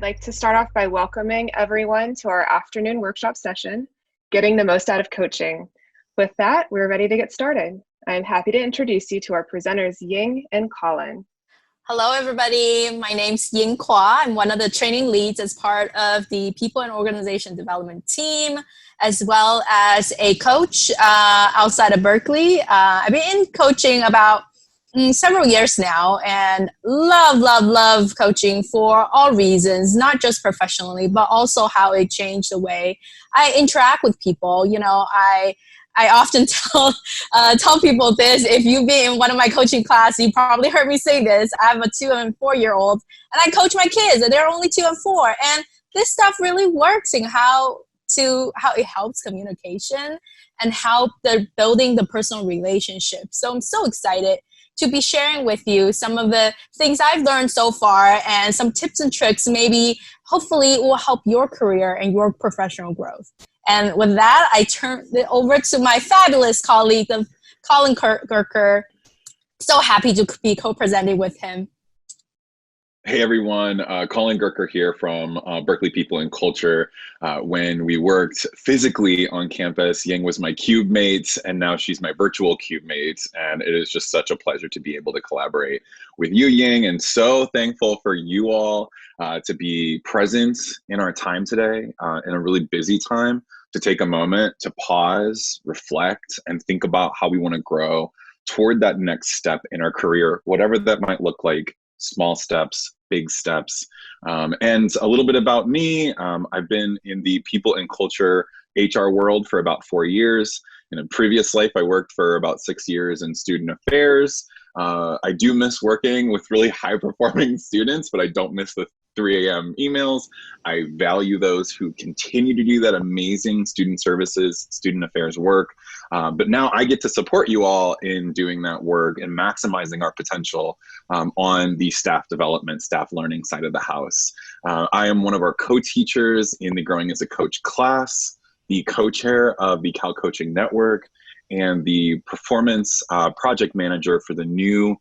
like to start off by welcoming everyone to our afternoon workshop session, Getting the Most Out of Coaching. With that, we're ready to get started. I'm happy to introduce you to our presenters, Ying and Colin. Hello, everybody. My name's Ying Kuah. I'm one of the training leads as part of the People and Organization Development team, as well as a coach outside of Berkeley. I've been in coaching about several years now and love coaching for all reasons, not just professionally, but also how it changed the way I interact with people. You know, I often tell people this. If you've been in one of my coaching classes, you probably heard me say this. I have a 2 and 4 year old, and I coach my kids, and they're only 2 and 4. And this stuff really works in how it helps communication and how they're building the personal relationship. So I'm so excited to be sharing with you some of the things I've learned so far and some tips and tricks maybe hopefully will help your career and your professional growth. And with that, I turn it over to my fabulous colleague, Colin Gerker. So happy to be co-presenting with him. Hey everyone, Colin Gerker here from Berkeley People and Culture. When we worked physically on campus, Ying was my cube mate, and now she's my virtual cube mate. And it is just such a pleasure to be able to collaborate with you, Ying, and so thankful for you all to be present in our time today, in a really busy time, to take a moment to pause, reflect, and think about how we want to grow toward that next step in our career, whatever that might look like. Small steps, big steps. And a little bit about me. I've been in the people and culture HR world for about 4 years. In a previous life, I worked for about 6 years in student affairs. I do miss working with really high performing students, but I don't miss the 3 a.m. emails. I value those who continue to do that amazing student services, student affairs work. But now I get to support you all in doing that work and maximizing our potential on the staff development, staff learning side of the house. I am one of our co-teachers in the Growing as a Coach class, the co-chair of the Cal Coaching Network, and the performance project manager for the new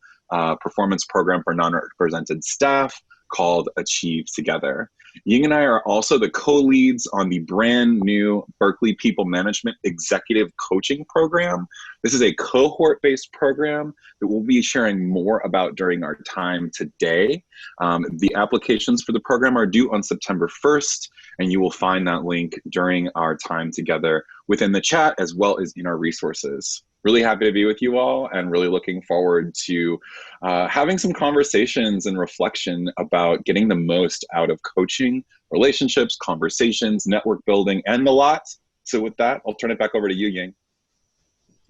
performance program for non-represented staff called Achieve Together. Ying and I are also the co-leads on the brand new Berkeley People Management Executive Coaching Program. This is a cohort-based program that we'll be sharing more about during our time today. The applications for the program are due on September 1st, and you will find that link during our time together within the chat as well as in our resources. Really happy to be with you all and really looking forward to having some conversations and reflection about getting the most out of coaching, relationships, conversations, network building, and the lot. So with that, I'll turn it back over to you, Ying.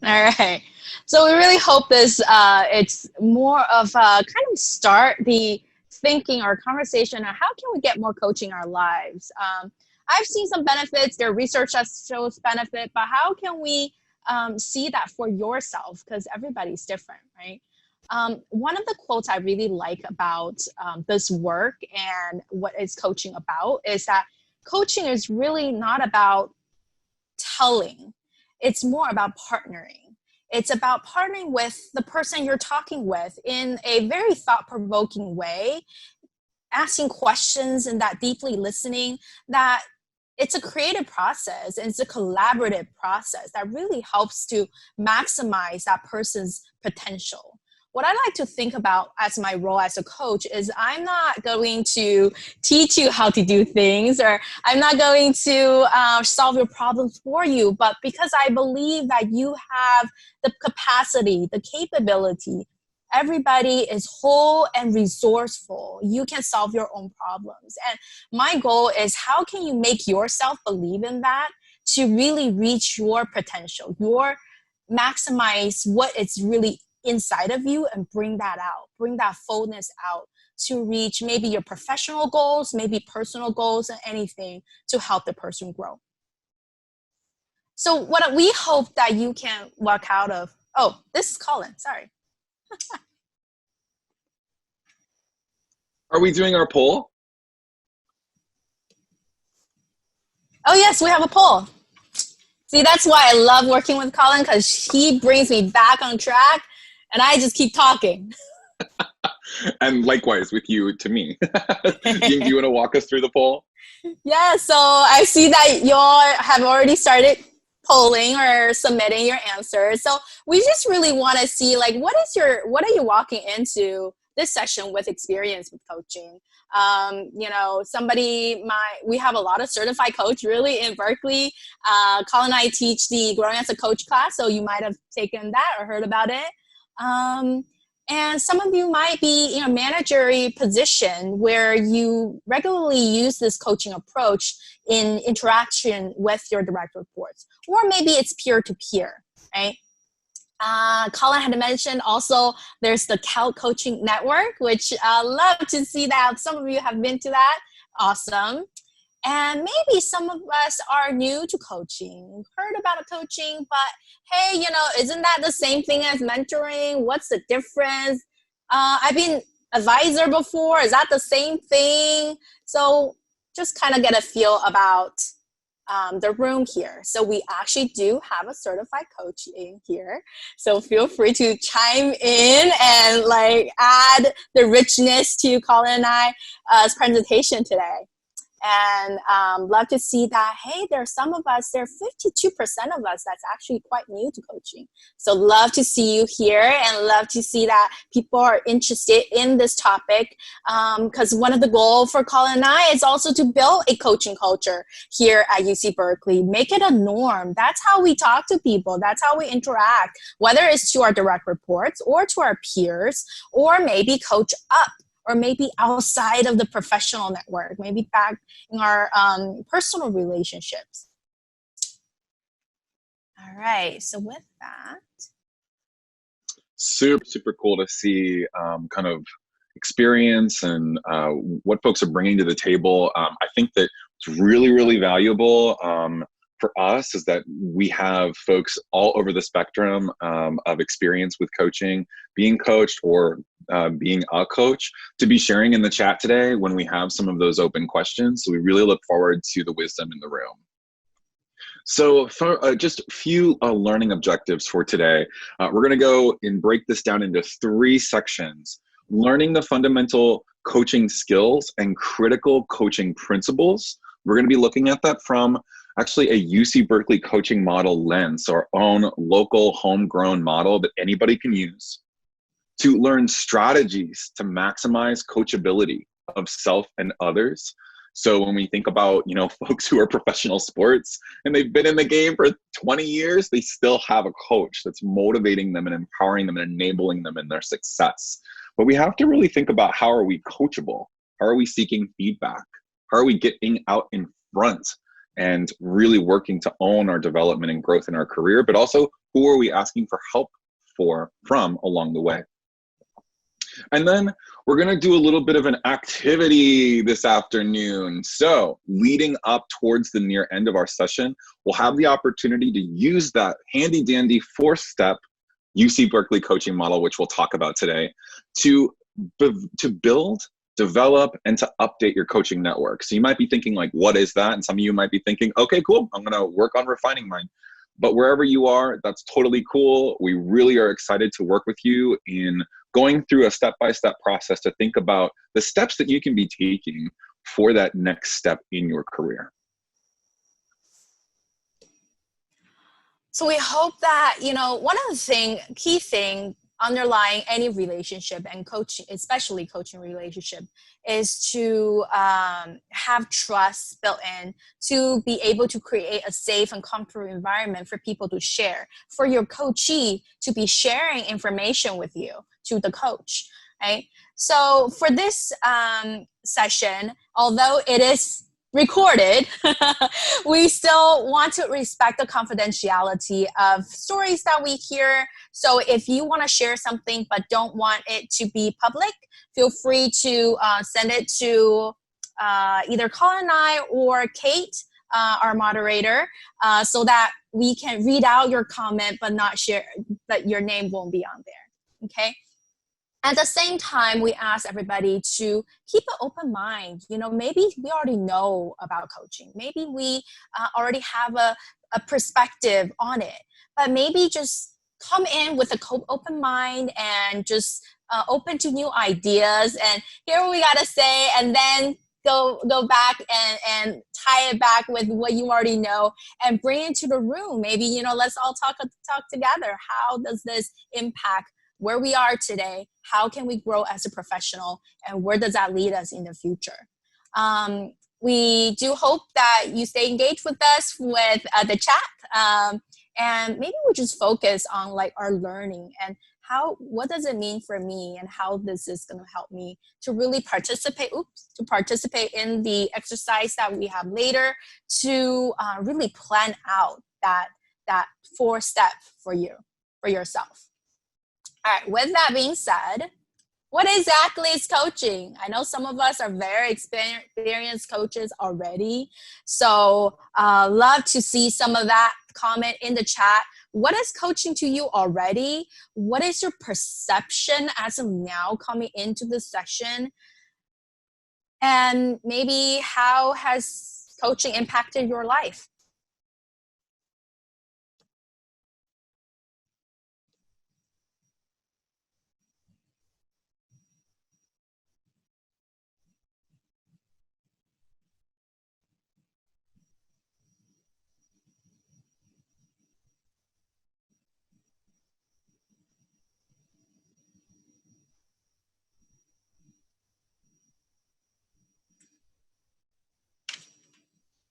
All right. So we really hope this, it's more of a kind of start the thinking or conversation on how can we get more coaching in our lives. I've seen some benefits, there research that shows benefit, but how can we see that for yourself, because everybody's different, right? One of the quotes I really like about this work and what is coaching about is that coaching is really not about telling. It's more about partnering. It's about partnering with the person you're talking with in a very thought-provoking way, asking questions and that deeply listening, that it's a creative process and it's a collaborative process that really helps to maximize that person's potential. What I like to think about as my role as a coach is I'm not going to teach you how to do things, or I'm not going to solve your problems for you, but because I believe that you have the capacity, the capability. Everybody is whole and resourceful. You can solve your own problems. And my goal is how can you make yourself believe in that to really reach your potential, maximize what is really inside of you and bring that out, bring that fullness out to reach maybe your professional goals, maybe personal goals, and anything to help the person grow. So what we hope that you can walk out of, oh, this is Colin, sorry. Are we doing our poll? Oh yes, we have a poll. See, that's why I love working with Colin, because he brings me back on track and I just keep talking. And likewise with you to me. Ying, do you want to walk us through the poll? Yeah, so I see that you all have already started polling or submitting your answers. So we just really want to see, like, what are you walking into this session with experience with coaching? We have a lot of certified coach really in Berkeley. Colin and I teach the Growing as a Coach class, so you might have taken that or heard about it. And some of you might be in a managerial position where you regularly use this coaching approach in interaction with your direct reports, or maybe it's peer-to-peer, right? Colin had mentioned also there's the Cal Coaching Network, which I love to see that some of you have been to that. Awesome. And maybe some of us are new to coaching, heard about coaching, but hey, isn't that the same thing as mentoring? What's the difference? I've been advisor before. Is that the same thing? So just kind of get a feel about the room here. So we actually do have a certified coach in here. So feel free to chime in and add the richness to Colin and I's presentation today. And love to see that, hey, there are 52% of us that's actually quite new to coaching. So love to see you here and love to see that people are interested in this topic, because one of the goals for Colin and I is also to build a coaching culture here at UC Berkeley. Make it a norm. That's how we talk to people. That's how we interact, whether it's to our direct reports or to our peers, or maybe coach up, or maybe outside of the professional network, maybe back in our personal relationships. All right, so with that. Super, super cool to see kind of experience and what folks are bringing to the table. I think that it's really, really valuable for us is that we have folks all over the spectrum of experience with coaching, being coached or being a coach, to be sharing in the chat today when we have some of those open questions. So we really look forward to the wisdom in the room. So for just a few learning objectives for today, we're going to go and break this down into 3 sections. Learning the fundamental coaching skills and critical coaching principles. We're going to be looking at that from actually a UC Berkeley coaching model lens, so our own local homegrown model that anybody can use to learn strategies to maximize coachability of self and others. So when we think about, folks who are professional sports and they've been in the game for 20 years, they still have a coach that's motivating them and empowering them and enabling them in their success. But we have to really think about, how are we coachable? How are we seeking feedback? How are we getting out in front and really working to own our development and growth in our career? But also, who are we asking for help from along the way? And then we're going to do a little bit of an activity this afternoon. So leading up towards the near end of our session, we'll have the opportunity to use that handy dandy 4-step UC Berkeley coaching model, which we'll talk about today, to build, develop, and to update your coaching network. So you might be thinking, what is that? And some of you might be thinking, okay, cool, I'm going to work on refining mine. But wherever you are, that's totally cool. We really are excited to work with you in going through a step-by-step process to think about the steps that you can be taking for that next step in your career. So we hope that, one of the key thing underlying any relationship and coaching, especially coaching relationship, is to have trust built in, to be able to create a safe and comfortable environment for people to share, for your coachee to be sharing information with you to the coach, right? So for this session, although it is recorded, we still want to respect the confidentiality of stories that we hear. So if you want to share something but don't want it to be public, feel free to send it to either Colin and I or Kate, our moderator, so that we can read out your comment but not share, but your name won't be on there, okay? At the same time, we ask everybody to keep an open mind. Maybe we already know about coaching. Maybe we already have a perspective on it. But maybe just come in with an open mind and just open to new ideas, and hear what we got to say, and then go back and tie it back with what you already know and bring it to the room. Maybe, let's all talk together. How does this impact where we are today? How can we grow as a professional, and where does that lead us in the future? We do hope that you stay engaged with us with the chat, and maybe we just focus on like our learning and what does it mean for me, and how this is going to help me to really participate in the exercise that we have later, to really plan out that 4-step for yourself. All right, with that being said, what exactly is coaching? I know some of us are very experienced coaches already, so love to see some of that comment in the chat. What is coaching to you already? What is your perception as of now coming into the session? And maybe how has coaching impacted your life?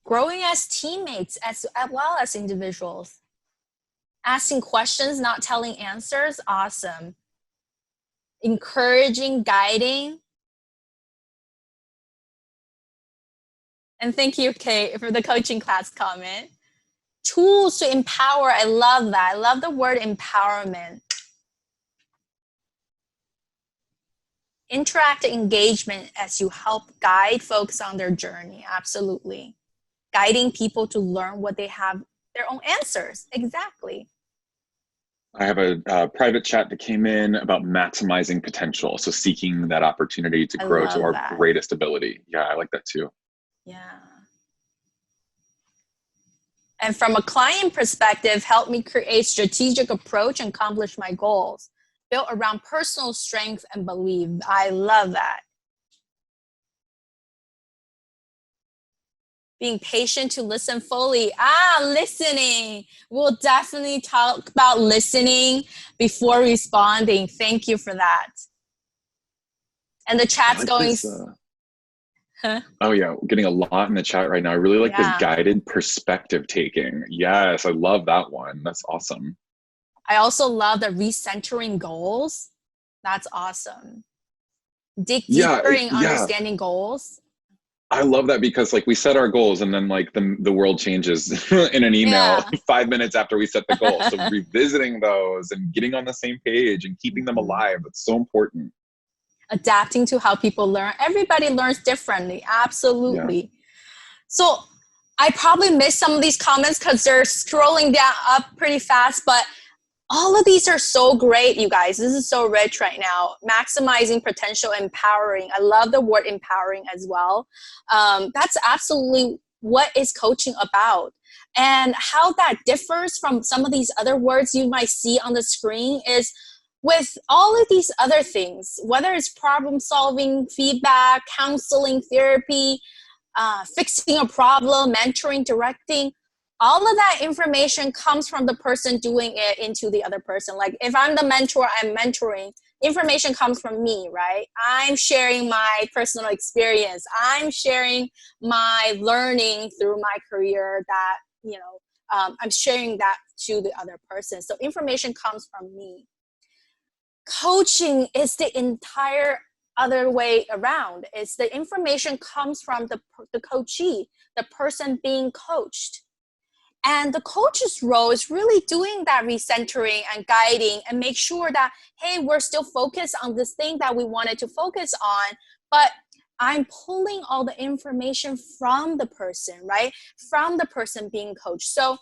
Growing as teammates as well as individuals. Asking questions, not telling answers, awesome. Encouraging, guiding. And thank you, Kate, for the coaching class comment. Tools to empower, I love that. I love the word empowerment. Interactive engagement as you help guide folks on their journey, absolutely. Guiding people to learn what they have, their own answers, exactly. I have a private chat that came in about maximizing potential. So seeking that opportunity to grow to our greatest ability. Yeah, I like that too. Yeah. And from a client perspective, help me create strategic approach and accomplish my goals, built around personal strength and belief. I love that. Being patient to listen fully. Listening. We'll definitely talk about listening before responding. Thank you for that. And the chat's going... Oh yeah, we're getting a lot in the chat right now. I really like this guided perspective taking. Yes, I love that one. That's awesome. I also love the recentering goals. That's awesome. Dig deeper in understanding goals. I love that, because like we set our goals and then like the world changes in an email 5 minutes after we set the goal. So revisiting those and getting on the same page and keeping them alive, that's so important. Adapting to how people learn. Everybody learns differently. Absolutely. Yeah. So I probably missed some of these comments because they're scrolling down up pretty fast, but all of these are so great, you guys. This is so rich right now. Maximizing potential, empowering. I love the word empowering as well. That's absolutely what is coaching about. And how that differs from some of these other words you might see on the screen is with all of these other things, whether it's problem solving, feedback, counseling, therapy, fixing a problem, mentoring, directing, all of that information comes from the person doing it into the other person. Like if I'm the mentor, I'm mentoring, information comes from me, right? I'm sharing my personal experience. I'm sharing my learning through my career that, I'm sharing that to the other person. So information comes from me. Coaching is the entire other way around. It's the information comes from the coachee, the person being coached. And the coach's role is really doing that recentering and guiding and make sure that, hey, we're still focused on this thing that we wanted to focus on, but I'm pulling all the information from the person, right? From the person being coached. So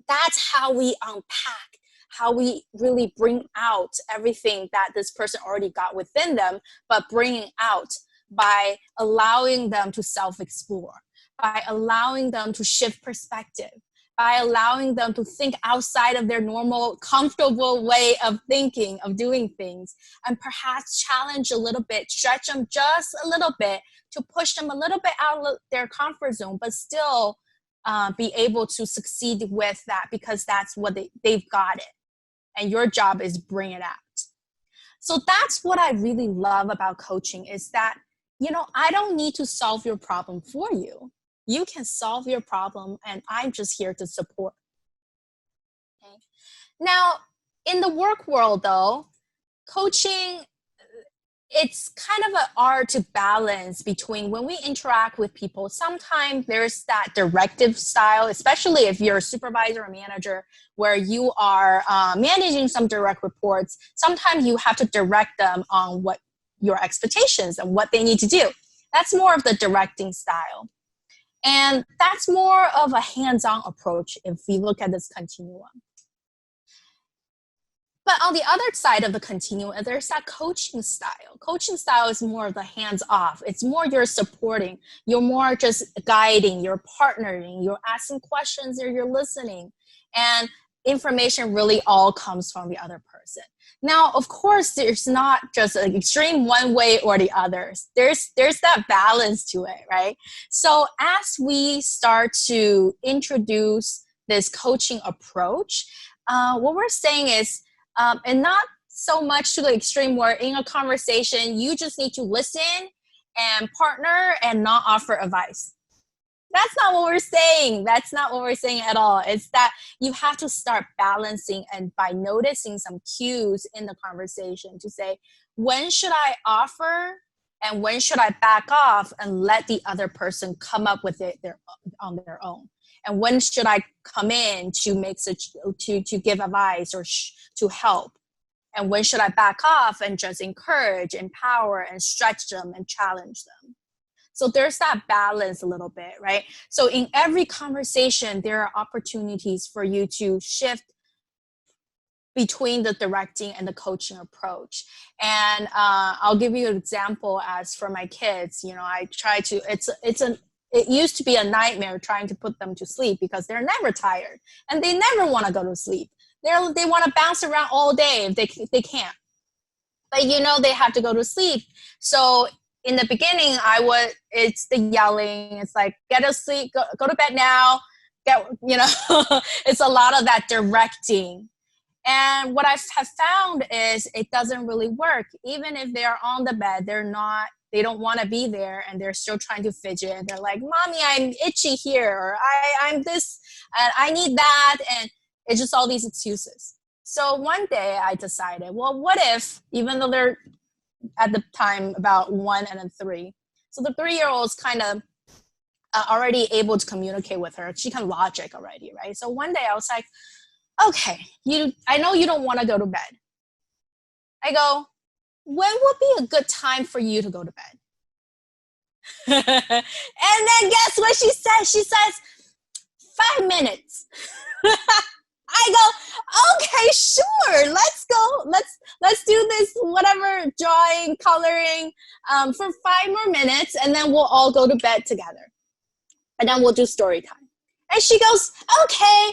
that's how we unpack, how we really bring out everything that this person already got within them, but bringing out by allowing them to self-explore, by allowing them to shift perspective, by allowing them to think outside of their normal, comfortable way of thinking, of doing things, and perhaps challenge a little bit, stretch them just a little bit to push them a little bit out of their comfort zone, but still be able to succeed with that because that's what they've got it. And your job is bring it out. So that's what I really love about coaching is that, I don't need to solve your problem for you. You can solve your problem, and I'm just here to support. Okay. Now, in the work world, though, coaching, it's kind of an art to balance between when we interact with people. Sometimes there's that directive style, especially if you're a supervisor or manager, where you are managing some direct reports. Sometimes you have to direct them on what your expectations and what they need to do. That's more of the directing style. And that's more of a hands-on approach if we look at this continuum. But on the other side of the continuum, there's that coaching style. Coaching style is more of the hands-off. It's more you're supporting. You're more just guiding. You're partnering. You're asking questions or you're listening. And information really all comes from the other person. Now, of course, there's not just an extreme one way or the other. There's that balance to it, right? So as we start to introduce this coaching approach, what we're saying is, and not so much to the extreme where in a conversation, you just need to listen and partner and not offer advice. That's not what we're saying. That's not what we're saying at all. It's that you have to start balancing and by noticing some cues in the conversation to say, when should I offer and when should I back off and let the other person come up with it on their own? And when should I come in to make to give advice or to help? And when should I back off and just encourage, empower, and stretch them and challenge them? So there's that balance a little bit, right? So in every conversation, there are opportunities for you to shift between the directing and the coaching approach. And I'll give you an example as for my kids, I try to, it used to be a nightmare trying to put them to sleep because they're never tired and they never want to go to sleep. They want to bounce around all day if they can't. But they have to go to sleep. So in the beginning, it's the yelling. It's like, get to sleep, go to bed now. It's a lot of that directing. And what I have found is it doesn't really work. Even if they're on the bed, they don't want to be there and they're still trying to fidget. And they're like, Mommy, I'm itchy here. Or I'm this, and I need that. And it's just all these excuses. So one day I decided, well, what if, even though they're at the time about 1 and 3. So the 3-year-old's kind of already able to communicate with her. She can logic already, right? So one day I was like, okay, I know you don't want to go to bed. I go, when would be a good time for you to go to bed? And then guess what she says? She says, 5 minutes. I go, okay, sure, let's go. Let's do this, whatever, drawing, coloring for 5 more minutes, and then we'll all go to bed together. And then we'll do story time. And she goes, okay.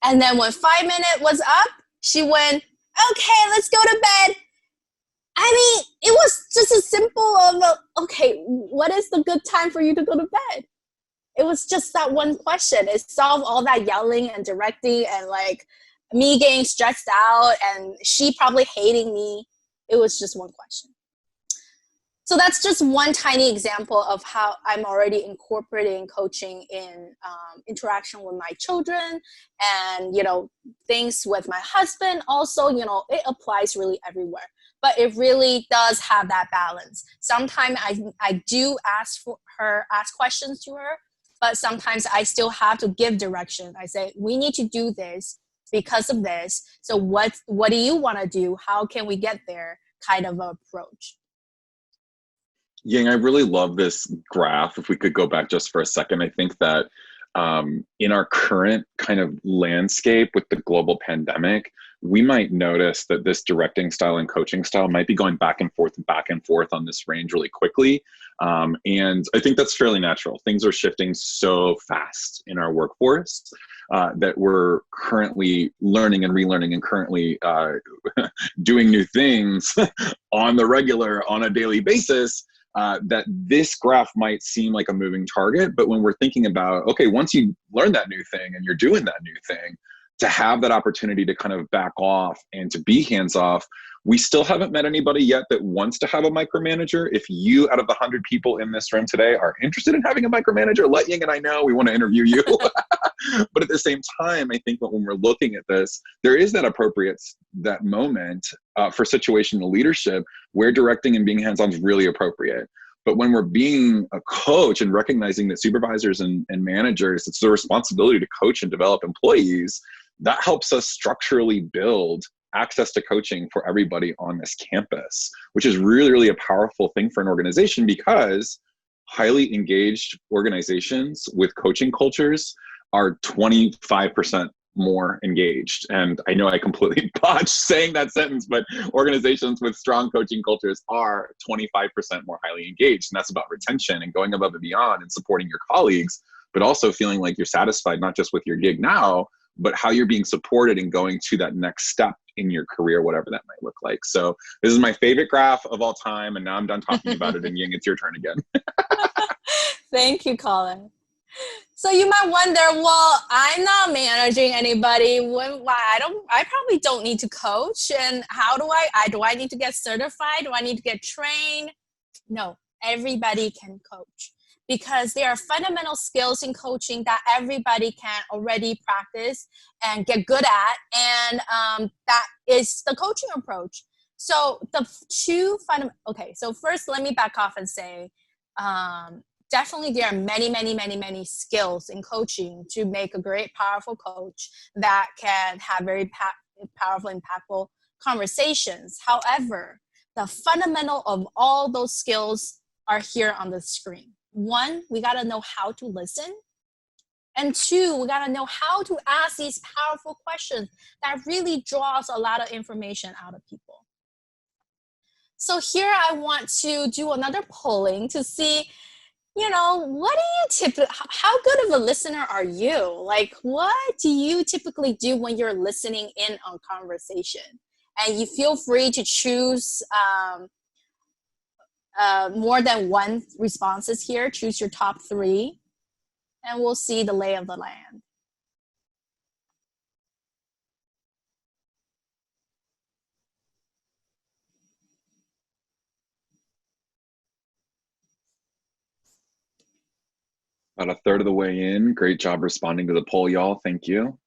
And then when 5 minutes was up, she went, okay, let's go to bed. I mean, it was just a simple of, okay, what is the good time for you to go to bed? It was just that one question. It solved all that yelling and directing and like me getting stressed out and she probably hating me. It was just one question. So that's just one tiny example of how I'm already incorporating coaching in interaction with my children and, things with my husband. Also, it applies really everywhere. But it really does have that balance. Sometimes I do ask questions to her, but sometimes I still have to give direction. I say, we need to do this because of this. So what do you want to do? How can we get there? Kind of approach. Ying, I really love this graph. If we could go back just for a second, I think that in our current kind of landscape with the global pandemic, we might notice that this directing style and coaching style might be going back and forth on this range really quickly. And I think that's fairly natural. Things are shifting so fast in our workforce that we're currently learning and relearning and currently doing new things on the regular, on a daily basis. That this graph might seem like a moving target, but when we're thinking about, okay, once you learn that new thing and you're doing that new thing, to have that opportunity to kind of back off and to be hands off. We still haven't met anybody yet that wants to have a micromanager. If you, out of the 100 people in this room today, are interested in having a micromanager, let Ying and I know. We want to interview you. But at the same time, I think that when we're looking at this, there is that moment for situational leadership where directing and being hands-on is really appropriate. But when we're being a coach and recognizing that supervisors and managers, it's their responsibility to coach and develop employees, that helps us structurally build access to coaching for everybody on this campus, which is really, really a powerful thing for an organization, because highly engaged organizations with coaching cultures are 25% more engaged. And I know I completely botched saying that sentence, but organizations with strong coaching cultures are 25% more highly engaged. And that's about retention and going above and beyond and supporting your colleagues, but also feeling like you're satisfied, not just with your gig now, but how you're being supported and going to that next step in your career, whatever that might look like. So this is my favorite graph of all time. And now I'm done talking about it. And Ying, it's your turn again. Thank you, Colin. So you might wonder, well, I'm not managing anybody. I probably don't need to coach. And how do I need to get certified? Do I need to get trained? No, everybody can coach, because there are fundamental skills in coaching that everybody can already practice and get good at. And that is the coaching approach. So the two okay, so first let me back off and say, definitely there are many skills in coaching to make a great, powerful coach that can have very powerful, impactful conversations. However, the fundamental of all those skills are here on the screen. One, we got to know how to listen. And two, we got to know how to ask these powerful questions that really draws a lot of information out of people. So here I want to do another polling to see, what do you how good of a listener are you? Like, what do you typically do when you're listening in on conversation? And you feel free to choose more than one responses here. Choose your top 3, and we'll see the lay of the land. About a third of the way in. Great job responding to the poll, y'all. Thank you.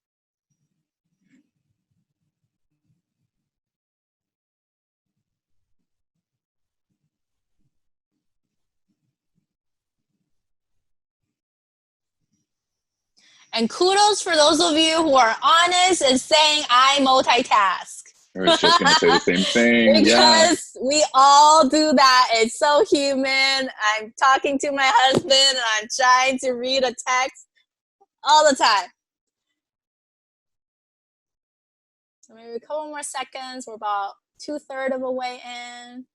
And kudos for those of you who are honest and saying I multitask. I was just going to say the same thing. Because we all do that. It's so human. I'm talking to my husband and I'm trying to read a text all the time. So maybe a couple more seconds. We're about 2/3 of the way in.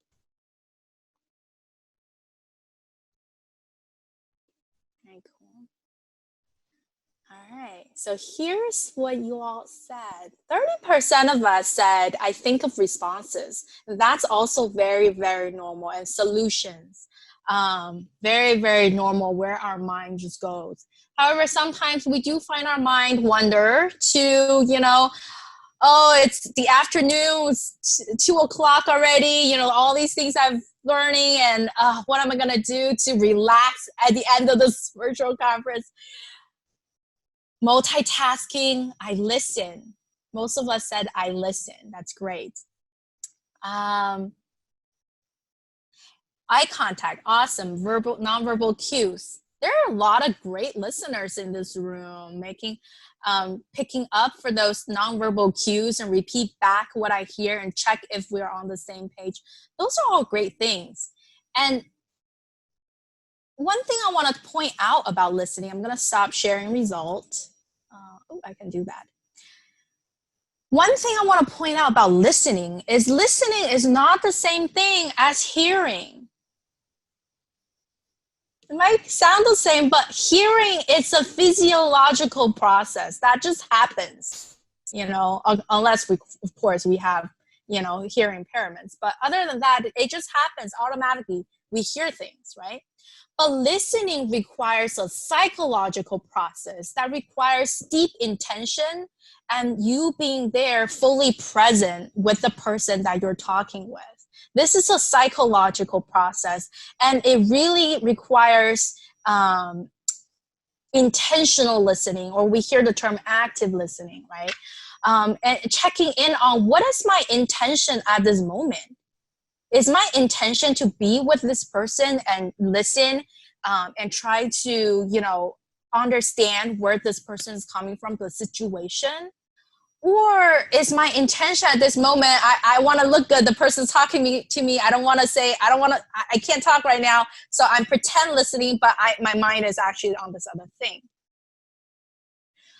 Okay, cool. All right, so here's what you all said. 30% of us said, I think of responses. That's also very, very normal. And solutions, very, very normal where our mind just goes. However, sometimes we do find our mind wander to, oh, it's the afternoon, it's 2 o'clock already, all these things I'm learning, and what am I gonna do to relax at the end of this virtual conference? Multitasking, I listen. Most of us said I listen. That's great. Eye contact, awesome. Verbal, nonverbal cues. There are a lot of great listeners in this room, picking up for those nonverbal cues and repeat back what I hear and check if we're on the same page. Those are all great things. And one thing I want to point out about listening, I'm going to stop sharing results. I can do that. One thing I want to point out about listening is not the same thing as hearing. It might sound the same, but hearing is a physiological process that just happens, unless we, of course, we have, hearing impairments. But other than that, it just happens automatically. We hear things, right? But listening requires a psychological process that requires deep intention and you being there fully present with the person that you're talking with. This is a psychological process, and it really requires intentional listening, or we hear the term active listening, right? And checking in on what is my intention at this moment. Is my intention to be with this person and listen and try to, understand where this person is coming from, the situation? Or is my intention at this moment, I want to look good, the person's talking to me, I can't talk right now, so I'm pretend listening, but my mind is actually on this other thing.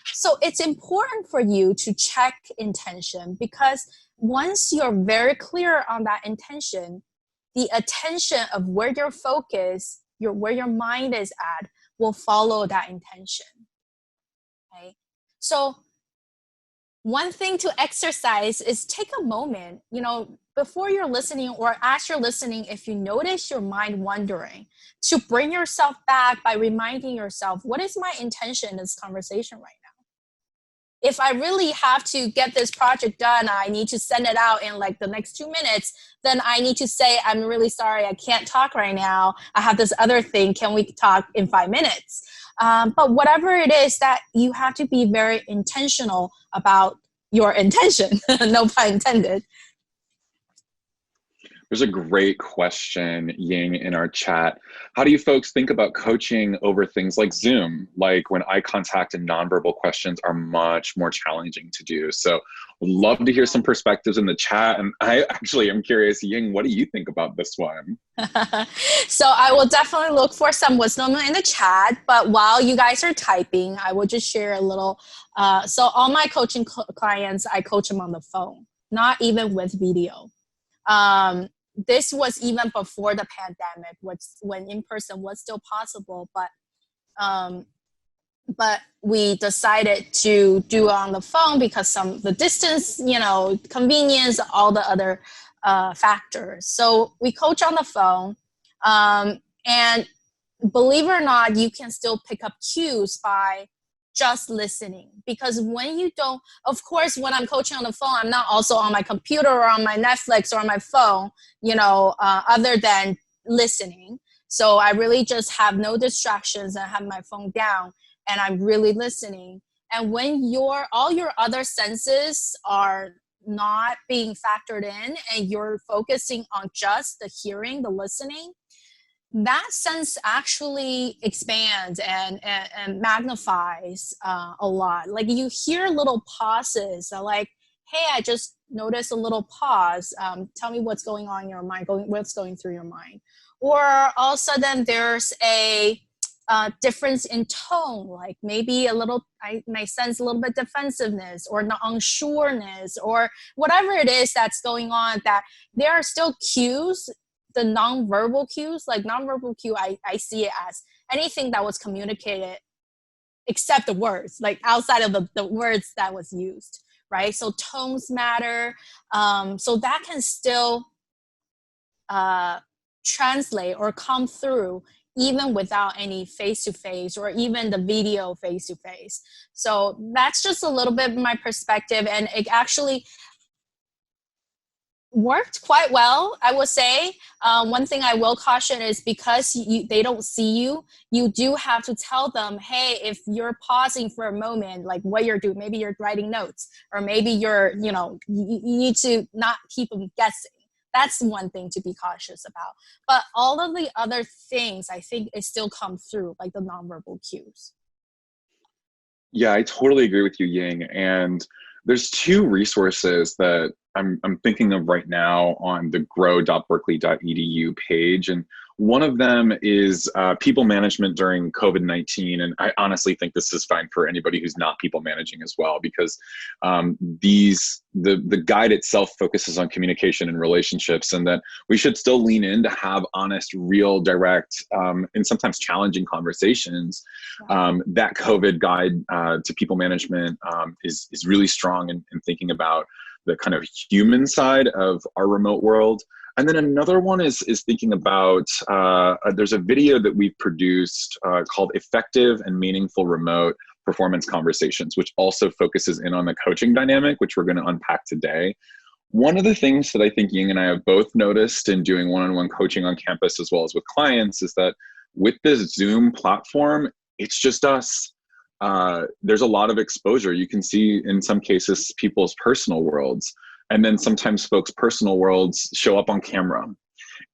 So it's important for you to check intention, because once you're very clear on that intention, the attention of where your focus, where your mind is at, will follow that intention. Okay? So one thing to exercise is take a moment, before you're listening or as you're listening, if you notice your mind wandering, to bring yourself back by reminding yourself, what is my intention in this conversation right now? If I really have to get this project done, I need to send it out in like the next 2 minutes, then I need to say, I'm really sorry, I can't talk right now. I have this other thing. Can we talk in 5 minutes? But whatever it is, that you have to be very intentional about your intention, no pun intended. There's a great question, Ying, in our chat. How do you folks think about coaching over things like Zoom, like when eye contact and nonverbal questions are much more challenging to do? So would love to hear some perspectives in the chat. And I actually am curious, Ying, what do you think about this one? So I will definitely look for some wisdom in the chat, but while you guys are typing, I will just share a little. So all my coaching clients, I coach them on the phone, not even with video. This was even before the pandemic, when in-person was still possible, but we decided to do it on the phone because the distance, convenience, all the other factors. So we coach on the phone, and believe it or not, you can still pick up cues by just listening. Because when you don't, of course, when I'm coaching on the phone, I'm not also on my computer or on my Netflix or on my phone, other than listening. So I really just have no distractions and have my phone down, and I'm really listening. And when all your other senses are not being factored in and you're focusing on just the hearing, the listening, that sense actually expands and magnifies a lot. Like you hear little pauses, like, hey, I just noticed a little pause. Tell me what's going on in your mind, what's going through your mind. Or all of a sudden there's a difference in tone, like maybe I might sense a little bit defensiveness or unsureness or whatever it is that's going on, that there are still cues. The nonverbal cues, like nonverbal cue, I see it as anything that was communicated except the words, like outside of the words that was used, right? So tones matter. So that can still translate or come through even without any face-to-face or even the video face-to-face. So that's just a little bit of my perspective, and it actually worked quite well, I would say. One thing I will caution is because they don't see you, you do have to tell them, hey, if you're pausing for a moment, like what you're doing, maybe you're writing notes, or maybe you're, you need to not keep them guessing. That's one thing to be cautious about. But all of the other things, I think, it still come through, like the nonverbal cues. Yeah, I totally agree with you, Ying. And there's 2 resources that I'm thinking of right now on the grow.berkeley.edu page. And One of them is people management during COVID-19. And I honestly think this is fine for anybody who's not people managing as well, because the guide itself focuses on communication and relationships, and that we should still lean in to have honest, real, direct, and sometimes challenging conversations. That COVID guide to people management is really strong in thinking about the kind of human side of our remote world. And then another one is thinking about, there's a video that we've produced called Effective and Meaningful Remote Performance Conversations, which also focuses in on the coaching dynamic, which we're going to unpack today. One of the things that I think Ying and I have both noticed in doing one-on-one coaching on campus as well as with clients is that with this Zoom platform, it's just us. There's a lot of exposure. You can see in some cases people's personal worlds. And then sometimes folks' personal worlds show up on camera.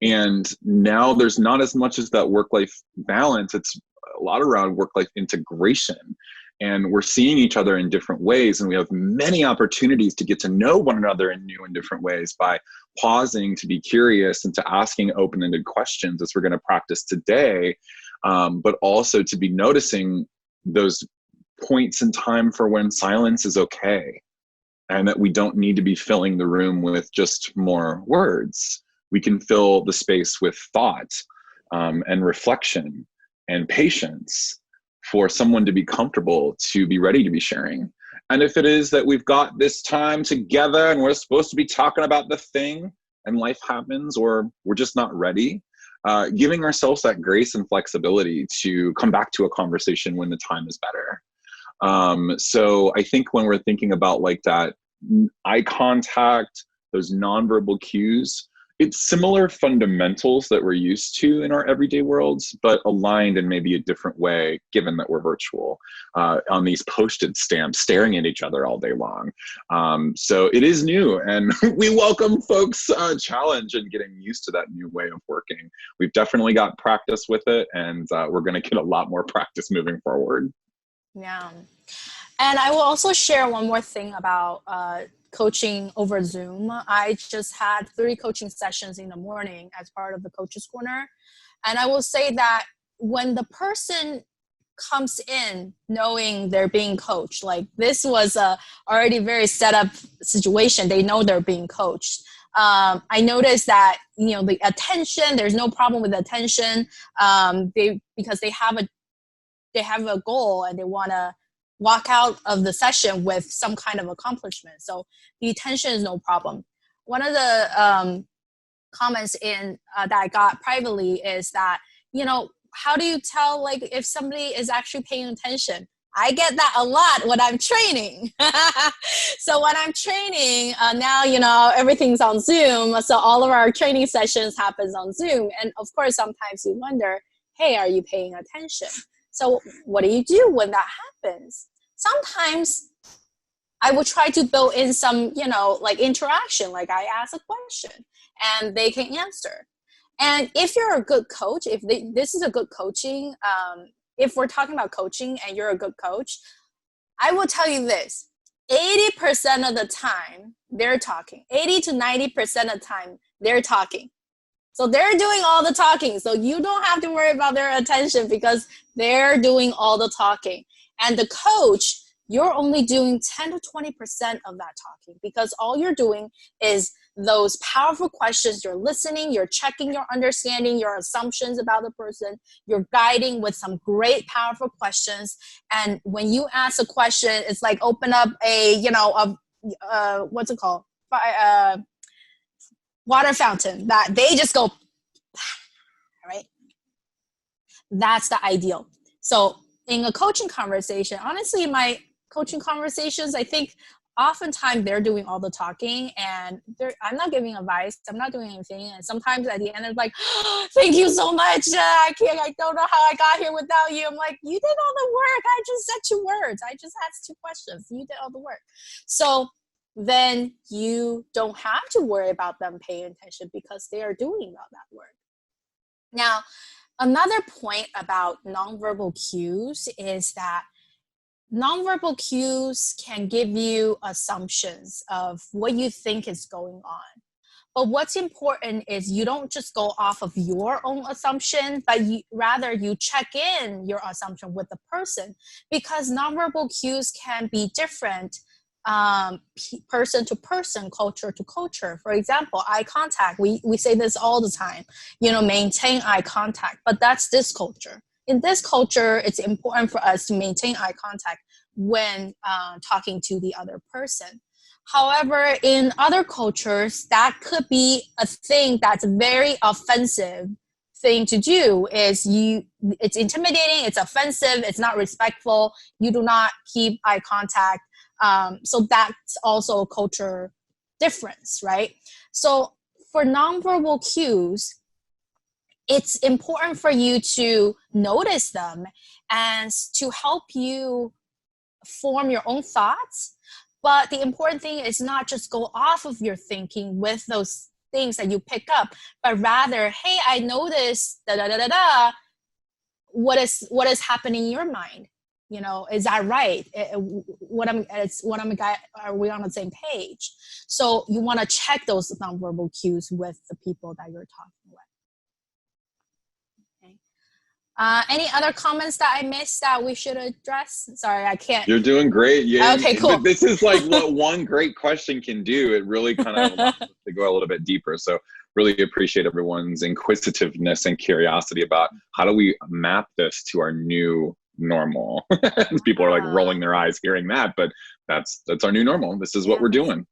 And now there's not as much as that work-life balance. It's a lot around work-life integration. And we're seeing each other in different ways. And we have many opportunities to get to know one another in new and different ways by pausing to be curious and to asking open-ended questions, as we're going to practice today, but also to be noticing those points in time for when silence is okay. And that we don't need to be filling the room with just more words. We can fill the space with thought and reflection and patience for someone to be comfortable, to be ready to be sharing. And if it is that we've got this time together and we're supposed to be talking about the thing and life happens, or we're just not ready, giving ourselves that grace and flexibility to come back to a conversation when the time is better. So I think when we're thinking about like that eye contact, those nonverbal cues, it's similar fundamentals that we're used to in our everyday worlds, but aligned in maybe a different way, given that we're virtual, on these postage stamps, staring at each other all day long. So it is new, and we welcome folks' challenge in getting used to that new way of working. We've definitely got practice with it, and we're going to get a lot more practice moving forward. Yeah. And I will also share one more thing about coaching over Zoom. I just had 3 coaching sessions in the morning as part of the Coaches Corner. And I will say that when the person comes in knowing they're being coached, like this was a already very set up situation. They know they're being coached. I noticed that, the attention, there's no problem with attention. Because they have a goal and they want to walk out of the session with some kind of accomplishment. So the attention is no problem. One of the comments that I got privately is that, how do you tell like if somebody is actually paying attention? I get that a lot when I'm training. So when I'm training, now, everything's on Zoom. So all of our training sessions happens on Zoom. And of course, sometimes you wonder, hey, are you paying attention? So what do you do when that happens? Sometimes I will try to build in some, like interaction, like I ask a question and they can answer. And if you're a good coach, this is a good coaching, if we're talking about coaching and you're a good coach, I will tell you this, 80% of the time they're talking, 80 to 90% of the time they're talking. So they're doing all the talking. So you don't have to worry about their attention because they're doing all the talking. And the coach, you're only doing 10 to 20% of that talking because all you're doing is those powerful questions. You're listening, you're checking your understanding, your assumptions about the person. You're guiding with some great, powerful questions. And when you ask a question, it's like open up what's it called? Water fountain that they just go, right? That's the ideal. So in a coaching conversation, honestly, my coaching conversations, I think oftentimes they're doing all the talking and I'm not giving advice. I'm not doing anything. And sometimes at the end, it's like, oh, thank you so much. I don't know how I got here without you. I'm like, you did all the work. I just said 2 words. I just asked 2 questions. You did all the work. So then you don't have to worry about them paying attention because they are doing all that work. Now, another point about nonverbal cues is that nonverbal cues can give you assumptions of what you think is going on. But what's important is you don't just go off of your own assumption, but rather you check in your assumption with the person, because nonverbal cues can be different person to person, culture to culture. For example, eye contact. We say this all the time, maintain eye contact, but that's this culture. In this culture, it's important for us to maintain eye contact when talking to the other person. However, in other cultures, that could be a thing that's very offensive thing to do. It's intimidating, it's offensive, it's not respectful. You do not keep eye contact. So that's also a culture difference, right? So for nonverbal cues, it's important for you to notice them and to help you form your own thoughts. But the important thing is not just go off of your thinking with those things that you pick up, but rather, hey, I noticed what is happening in your mind? Is that right? Are we on the same page? So you want to check those nonverbal cues with the people that you're talking with. Any other comments that I missed that we should address? Sorry, I can't. You're doing great. Yeah. Okay, cool. But this is like what one great question can do. It really kind of allows us to go a little bit deeper. So really appreciate everyone's inquisitiveness and curiosity about how do we map this to our new normal. People are like rolling their eyes hearing that, but that's our new normal. This is what we're doing.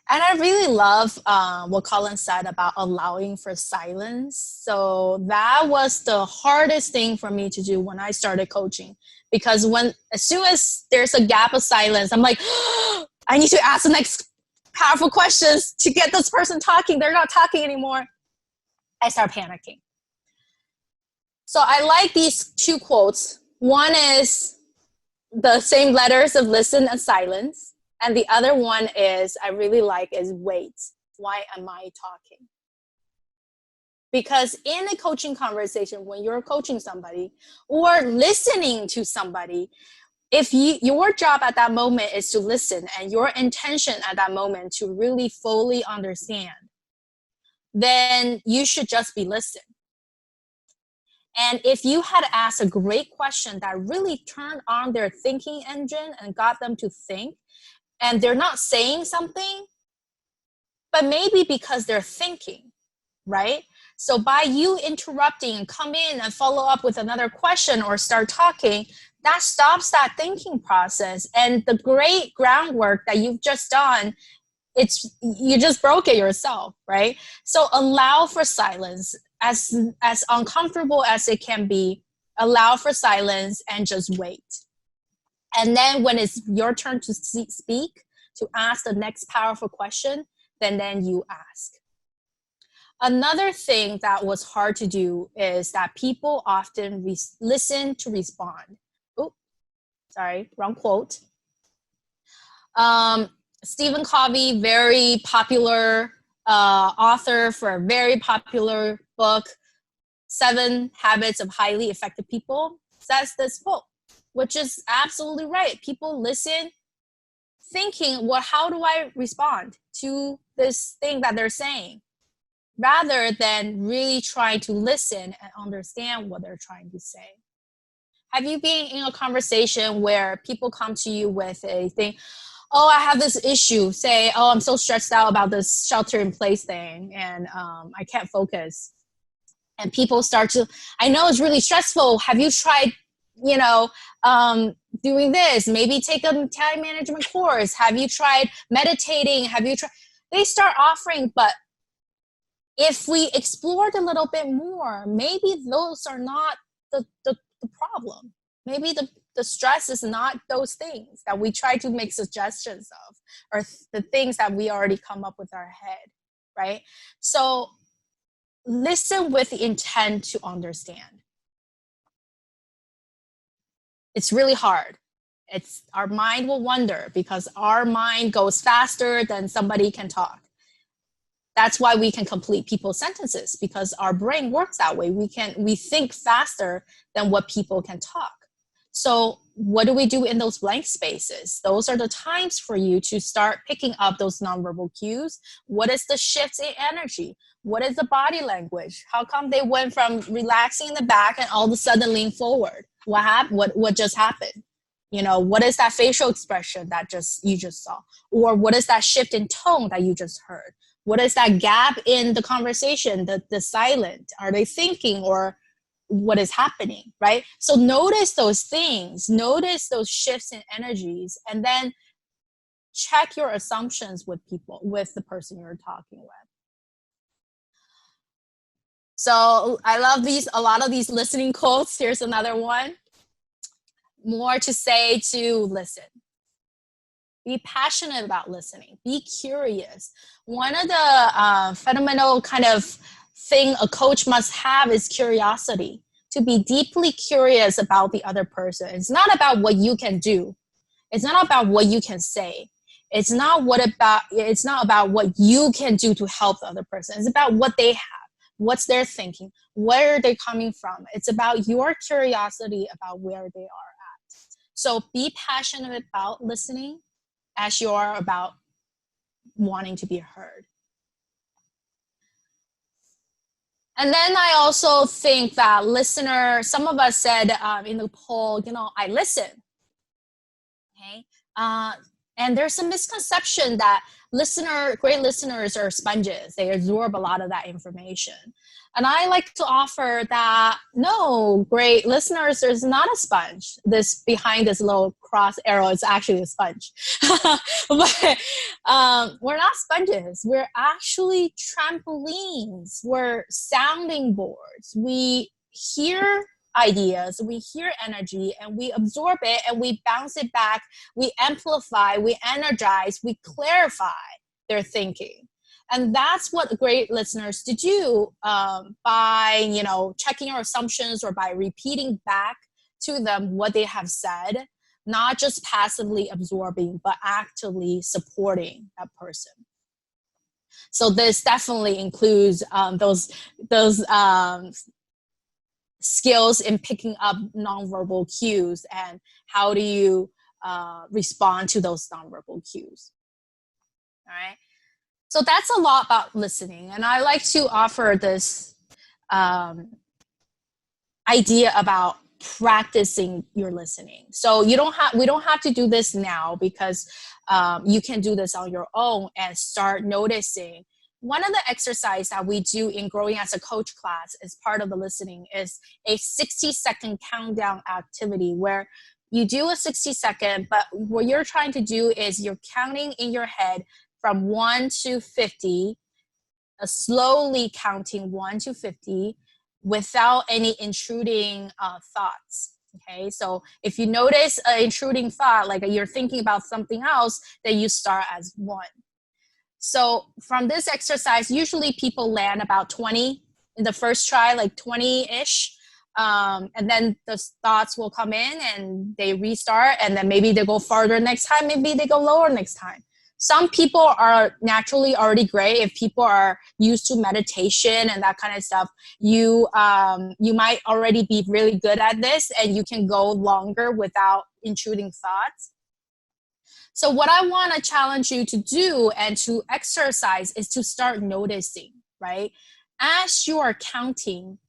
And I really love what Colin said about allowing for silence. So that was the hardest thing for me to do when I started coaching, because as soon as there's a gap of silence, I'm like, oh, I need to ask the next powerful questions to get this person talking. They're not talking anymore. I start panicking. So I like these two quotes. One is the same letters of listen and silence. And the other one is, I really like, is wait. Why am I talking? Because in a coaching conversation, when you're coaching somebody or listening to somebody, if your job at that moment is to listen and your intention at that moment to really fully understand, then you should just be listening. And if you had asked a great question that really turned on their thinking engine and got them to think, and they're not saying something, but maybe because they're thinking, right? So by you interrupting and come in and follow up with another question or start talking, that stops that thinking process. And the great groundwork that you've just done, you just broke it yourself, right? So allow for silence, as uncomfortable as it can be, allow for silence and just wait. And then when it's your turn to speak, to ask the next powerful question, then you ask. Another thing that was hard to do is that people often listen to respond. Oh, sorry, wrong quote. Stephen Covey, very popular author for a very popular book, 7 Habits of Highly Effective People, says this quote, which is absolutely right. People listen thinking, well, how do I respond to this thing that they're saying? Rather than really trying to listen and understand what they're trying to say. Have you been in a conversation where people come to you with a thing, oh, I have this issue, say, oh, I'm so stressed out about this shelter in place thing and I can't focus. And people start to, I know it's really stressful. Have you tried doing this? Maybe take a time management course. Have you tried meditating? They start offering, but if we explored a little bit more, maybe those are not the problem. Maybe the stress is not those things that we try to make suggestions of, or the things that we already come up with our head, right? So listen with the intent to understand. It's really hard. Our mind will wander because our mind goes faster than somebody can talk. That's why we can complete people's sentences, because our brain works that way. We think faster than what people can talk. So what do we do in those blank spaces? Those are the times for you to start picking up those nonverbal cues. What is the shift in energy? What is the body language? How come they went from relaxing in the back and all of a sudden lean forward? What happened? What just happened? What is that facial expression that you just saw? Or what is that shift in tone that you just heard? What is that gap in the conversation, the silent? Are they thinking, or what is happening, right? So notice those things, notice those shifts in energies, and then check your assumptions with the person you're talking with. So I love a lot of these listening quotes. Here's another one. More to say to listen. Be passionate about listening. Be curious. One of the fundamental kind of thing a coach must have is curiosity. To be deeply curious about the other person. It's not about what you can do. It's not about what you can say. It's not about what you can do to help the other person. It's about what they have, what's their thinking, where are they coming from. It's about your curiosity about where they are at. So be passionate about listening as you are about wanting to be heard. And then I also think that some of us said in the poll, I listen. Okay. And there's a misconception that great listeners are sponges. They absorb a lot of that information. And I like to offer that, no, great listeners is not a sponge. Behind this little cross arrow is actually a sponge. But we're not sponges. We're actually trampolines. We're sounding boards. We hear ideas, we hear energy, and we absorb it, and we bounce it back. We amplify, we energize, we clarify their thinking. And that's what great listeners do by, checking your assumptions or by repeating back to them what they have said, not just passively absorbing, but actively supporting that person. So this definitely includes those skills in picking up nonverbal cues, and how do you respond to those nonverbal cues. All right. So that's a lot about listening. And I like to offer this idea about practicing your listening. So we don't have to do this now, because you can do this on your own and start noticing. One of the exercises that we do in Growing as a Coach class as part of the listening is a 60-second countdown activity, where you do a 60-second, but what you're trying to do is you're counting in your head from 1 to 50, slowly counting 1 to 50 without any intruding thoughts. Okay, so if you notice an intruding thought, like you're thinking about something else, then you start as 1. So from this exercise, usually people land about 20 in the first try, like 20-ish. And then the thoughts will come in and they restart, and then maybe they go farther next time, maybe they go lower next time. Some people are naturally already great. If people are used to meditation and that kind of stuff, you might already be really good at this, and you can go longer without intruding thoughts. So what I want to challenge you to do and to exercise is to start noticing, right? As you are counting,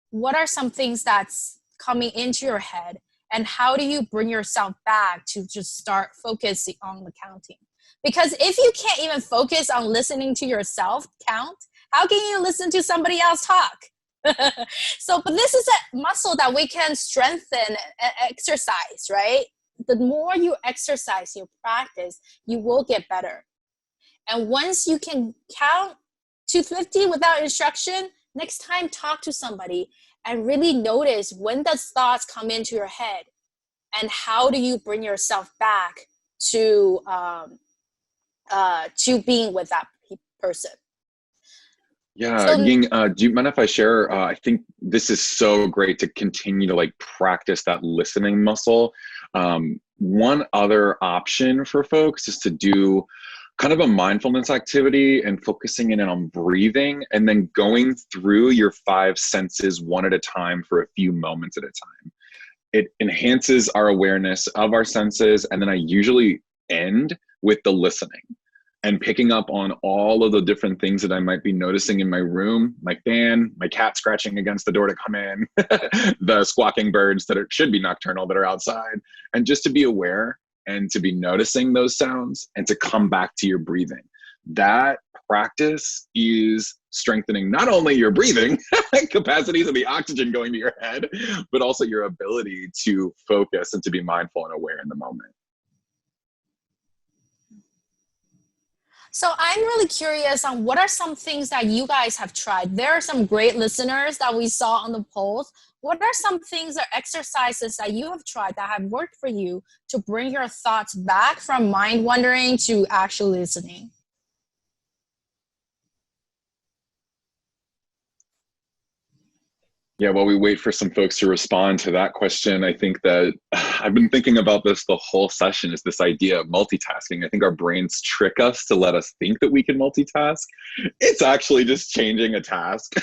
what are some things that's coming into your head, and how do you bring yourself back to just start focusing on the counting? Because if you can't even focus on listening to yourself count, how can you listen to somebody else talk? But this is a muscle that we can strengthen and exercise, right? The more you exercise, you practice, you will get better. And once you can count to 50 without instruction, next time talk to somebody and really notice when those thoughts come into your head, and how do you bring yourself back to being with that person. Yeah, So, Ying, do you mind if I share? I think this is so great to continue to practice that listening muscle. One other option for folks is to do kind of a mindfulness activity and focusing in on breathing, and then going through your 5 senses one at a time for a few moments at a time. it enhances our awareness of our senses. And then I usually end with the listening and picking up on all of the different things that I might be noticing in my room, my fan, my cat scratching against the door to come in, the squawking birds that should be nocturnal that are outside, and just to be aware and to be noticing those sounds and to come back to your breathing. That practice is strengthening not only your breathing capacities and the oxygen going to your head, but also your ability to focus and to be mindful and aware in the moment. So I'm really curious on what are some things that you guys have tried. There are some great listeners that we saw on the polls. What are some things or exercises that you have tried that have worked for you to bring your thoughts back from mind wandering to actually listening? Yeah, while we wait for some folks to respond to that question, I think that I've been thinking about this the whole session, is this idea of multitasking. I think our brains trick us to let us think that we can multitask. It's actually just changing a task.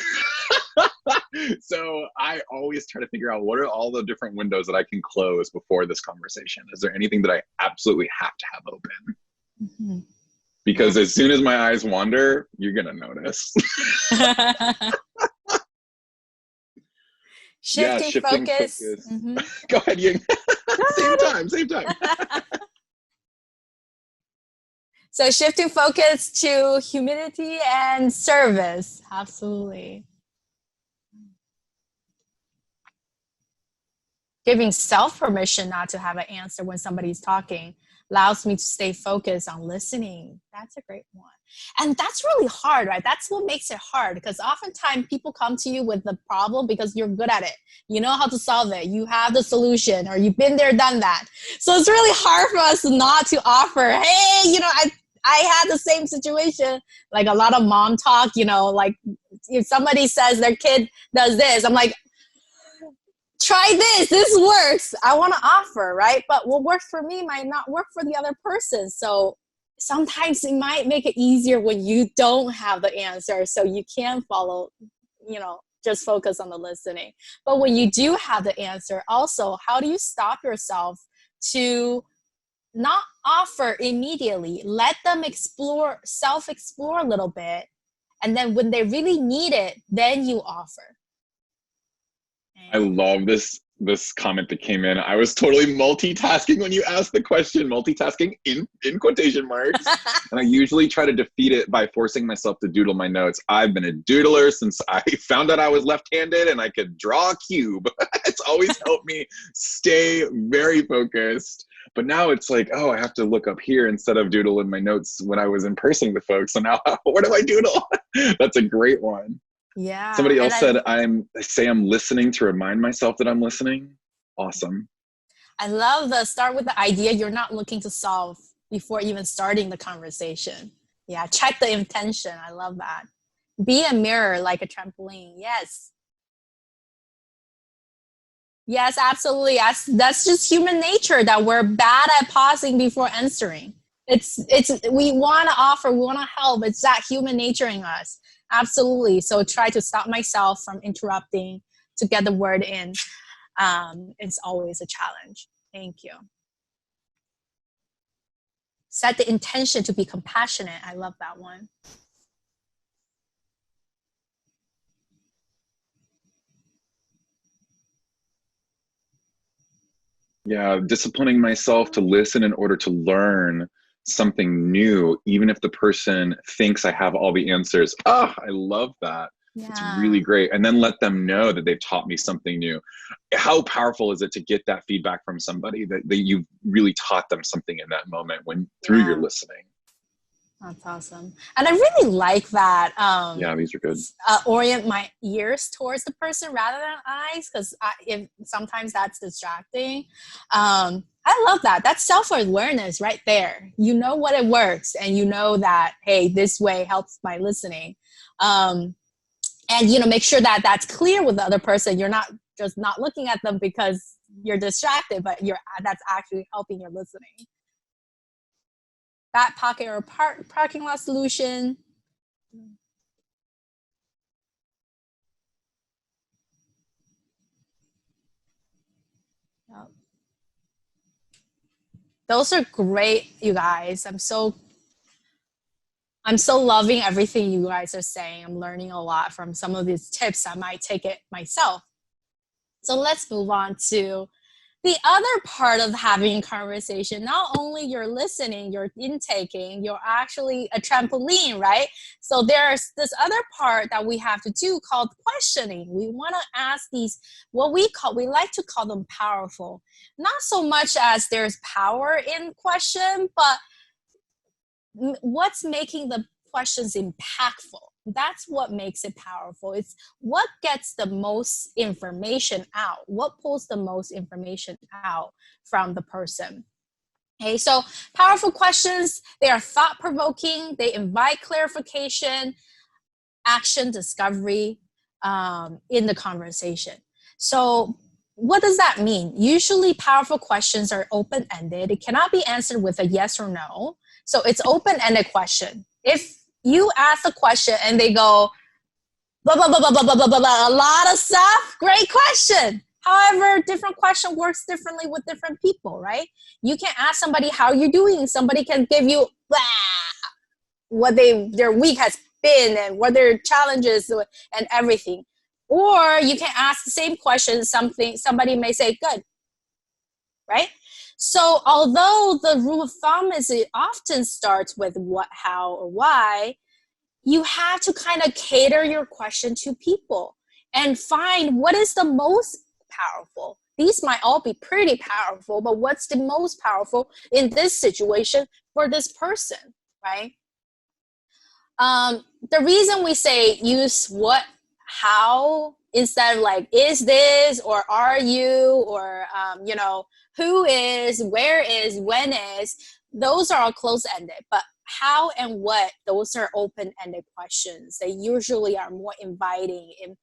So I always try to figure out, what are all the different windows that I can close before this conversation? Is there anything that I absolutely have to have open? Mm-hmm. Because as soon as my eyes wander, you're going to notice. Shifting focus. Mm-hmm. Go ahead, Ying. Same time. So shifting focus to humility and service. Absolutely. Giving self permission not to have an answer when somebody's talking allows me to stay focused on listening. That's a great one. And that's really hard, right? That's what makes it hard, because oftentimes people come to you with the problem because you're good at it. You know how to solve it. You have the solution, or you've been there, done that. So it's really hard for us not to offer, hey, I had the same situation, like a lot of mom talk, like if somebody says their kid does this, I'm like, try this works. I want to offer, right? But what works for me might not work for the other person. So sometimes it might make it easier when you don't have the answer, so you can follow, just focus on the listening. But when you do have the answer, also, how do you stop yourself to not offer immediately? Let them self-explore a little bit. And then when they really need it, then you offer. I love this comment that came in. I was totally multitasking when you asked the question, multitasking in quotation marks. And I usually try to defeat it by forcing myself to doodle my notes. I've been a doodler since I found out I was left-handed and I could draw a cube. It's always helped me stay very focused. But now it's like, oh, I have to look up here instead of doodle in my notes when I was in person with folks. So now, what do I doodle? That's a great one. Yeah. Somebody else said, I'm listening to remind myself that I'm listening. Awesome. I love the start with the idea you're not looking to solve before even starting the conversation. Yeah, check the intention. I love that. Be a mirror like a trampoline. Yes. Yes, absolutely. That's just human nature, that we're bad at pausing before answering. We want to offer, we want to help. It's that human nature in us. Absolutely. So try to stop myself from interrupting to get the word in. It's always a challenge. Thank you. Set the intention to be compassionate. I love that one. Yeah, disciplining myself to listen in order to learn something new, even if the person thinks I have all the answers. I love that. Yeah. It's really great. And then let them know that they've taught me something new. How powerful is it to get that feedback from somebody that you've really taught them something in that moment through your listening? That's awesome. And I really like that. Yeah, these are good. Orient my ears towards the person rather than eyes, because sometimes that's distracting. I love that. That's self-awareness right there. You know what it works, and you know that, hey, this way helps my listening. And, make sure that that's clear with the other person. You're not just not looking at them because you're distracted, but that's actually helping your listening. Back pocket or parking lot solution. Those are great, you guys. I'm so loving everything you guys are saying. I'm learning a lot from some of these tips. I might take it myself. So let's move on to the other part of having a conversation. Not only you're listening, you're intaking, you're actually a trampoline, right? So there's this other part that we have to do called questioning. We want to ask these, we like to call them powerful. Not so much as there's power in question, but what's making the questions impactful. That's what makes it powerful. It's what gets the most information out, what pulls the most information out from the person. Okay, so powerful questions, they are thought-provoking, they invite clarification, action, discovery in the conversation. So what does that mean? Usually powerful questions are open-ended. It cannot be answered with a yes or no. So it's open-ended question. If you ask a question and they go, blah, blah, blah, blah, blah, blah, blah, blah, blah, a lot of stuff, great question. However, different question works differently with different people, right? You can ask somebody, how you doing? Somebody can give you blah, what their week has been and what their challenges and everything. Or you can ask the same question, somebody may say, good, right? So although the rule of thumb is it often starts with what, how, or why, you have to kind of cater your question to people and find what is the most powerful. These might all be pretty powerful, but what's the most powerful in this situation for this person, right? The reason we say use what, how, instead of like, is this, or are you, or, who is, where is, when is, those are all close-ended. But how and what, those are open-ended questions. They usually are more inviting in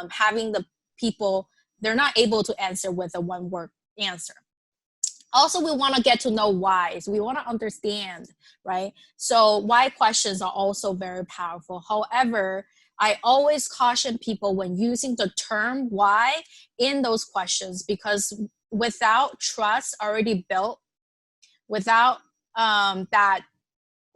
having the people, they're not able to answer with a one-word answer. Also, we want to get to know whys. We want to understand, right? So why questions are also very powerful. However, I always caution people when using the term why in those questions, because without trust already built, without that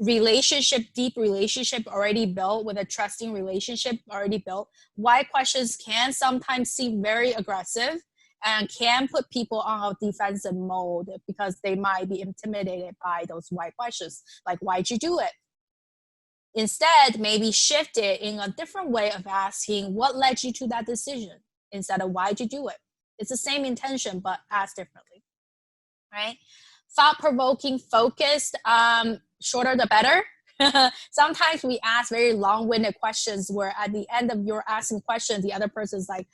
deep relationship already built, with a trusting relationship already built, why questions can sometimes seem very aggressive and can put people on a defensive mode because they might be intimidated by those why questions, like why'd you do it? Instead, maybe shift it in a different way of asking what led you to that decision instead of why'd you do it? It's the same intention, but asked differently, right? Thought-provoking, focused, shorter the better. Sometimes we ask very long-winded questions where at the end of your asking questions, the other person's like,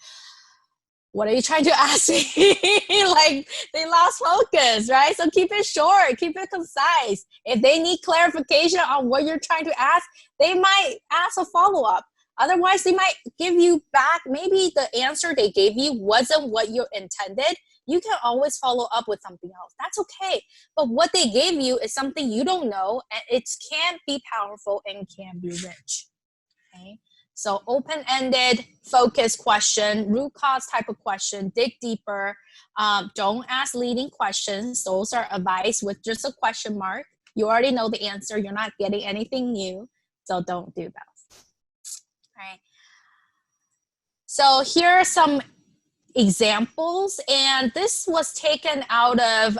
what are you trying to ask me? Like they lost focus, right? So keep it short, keep it concise. If they need clarification on what you're trying to ask, they might ask a follow-up. Otherwise, they might give you back, maybe the answer they gave you wasn't what you intended. You can always follow up with something else. That's okay. But what they gave you is something you don't know, and it can be powerful and can be rich, okay? So open-ended, focused question, root cause type of question, dig deeper. Don't ask leading questions. Those are advice with just a question mark. You already know the answer. You're not getting anything new, so don't do that. Right. So here are some examples, and this was taken out of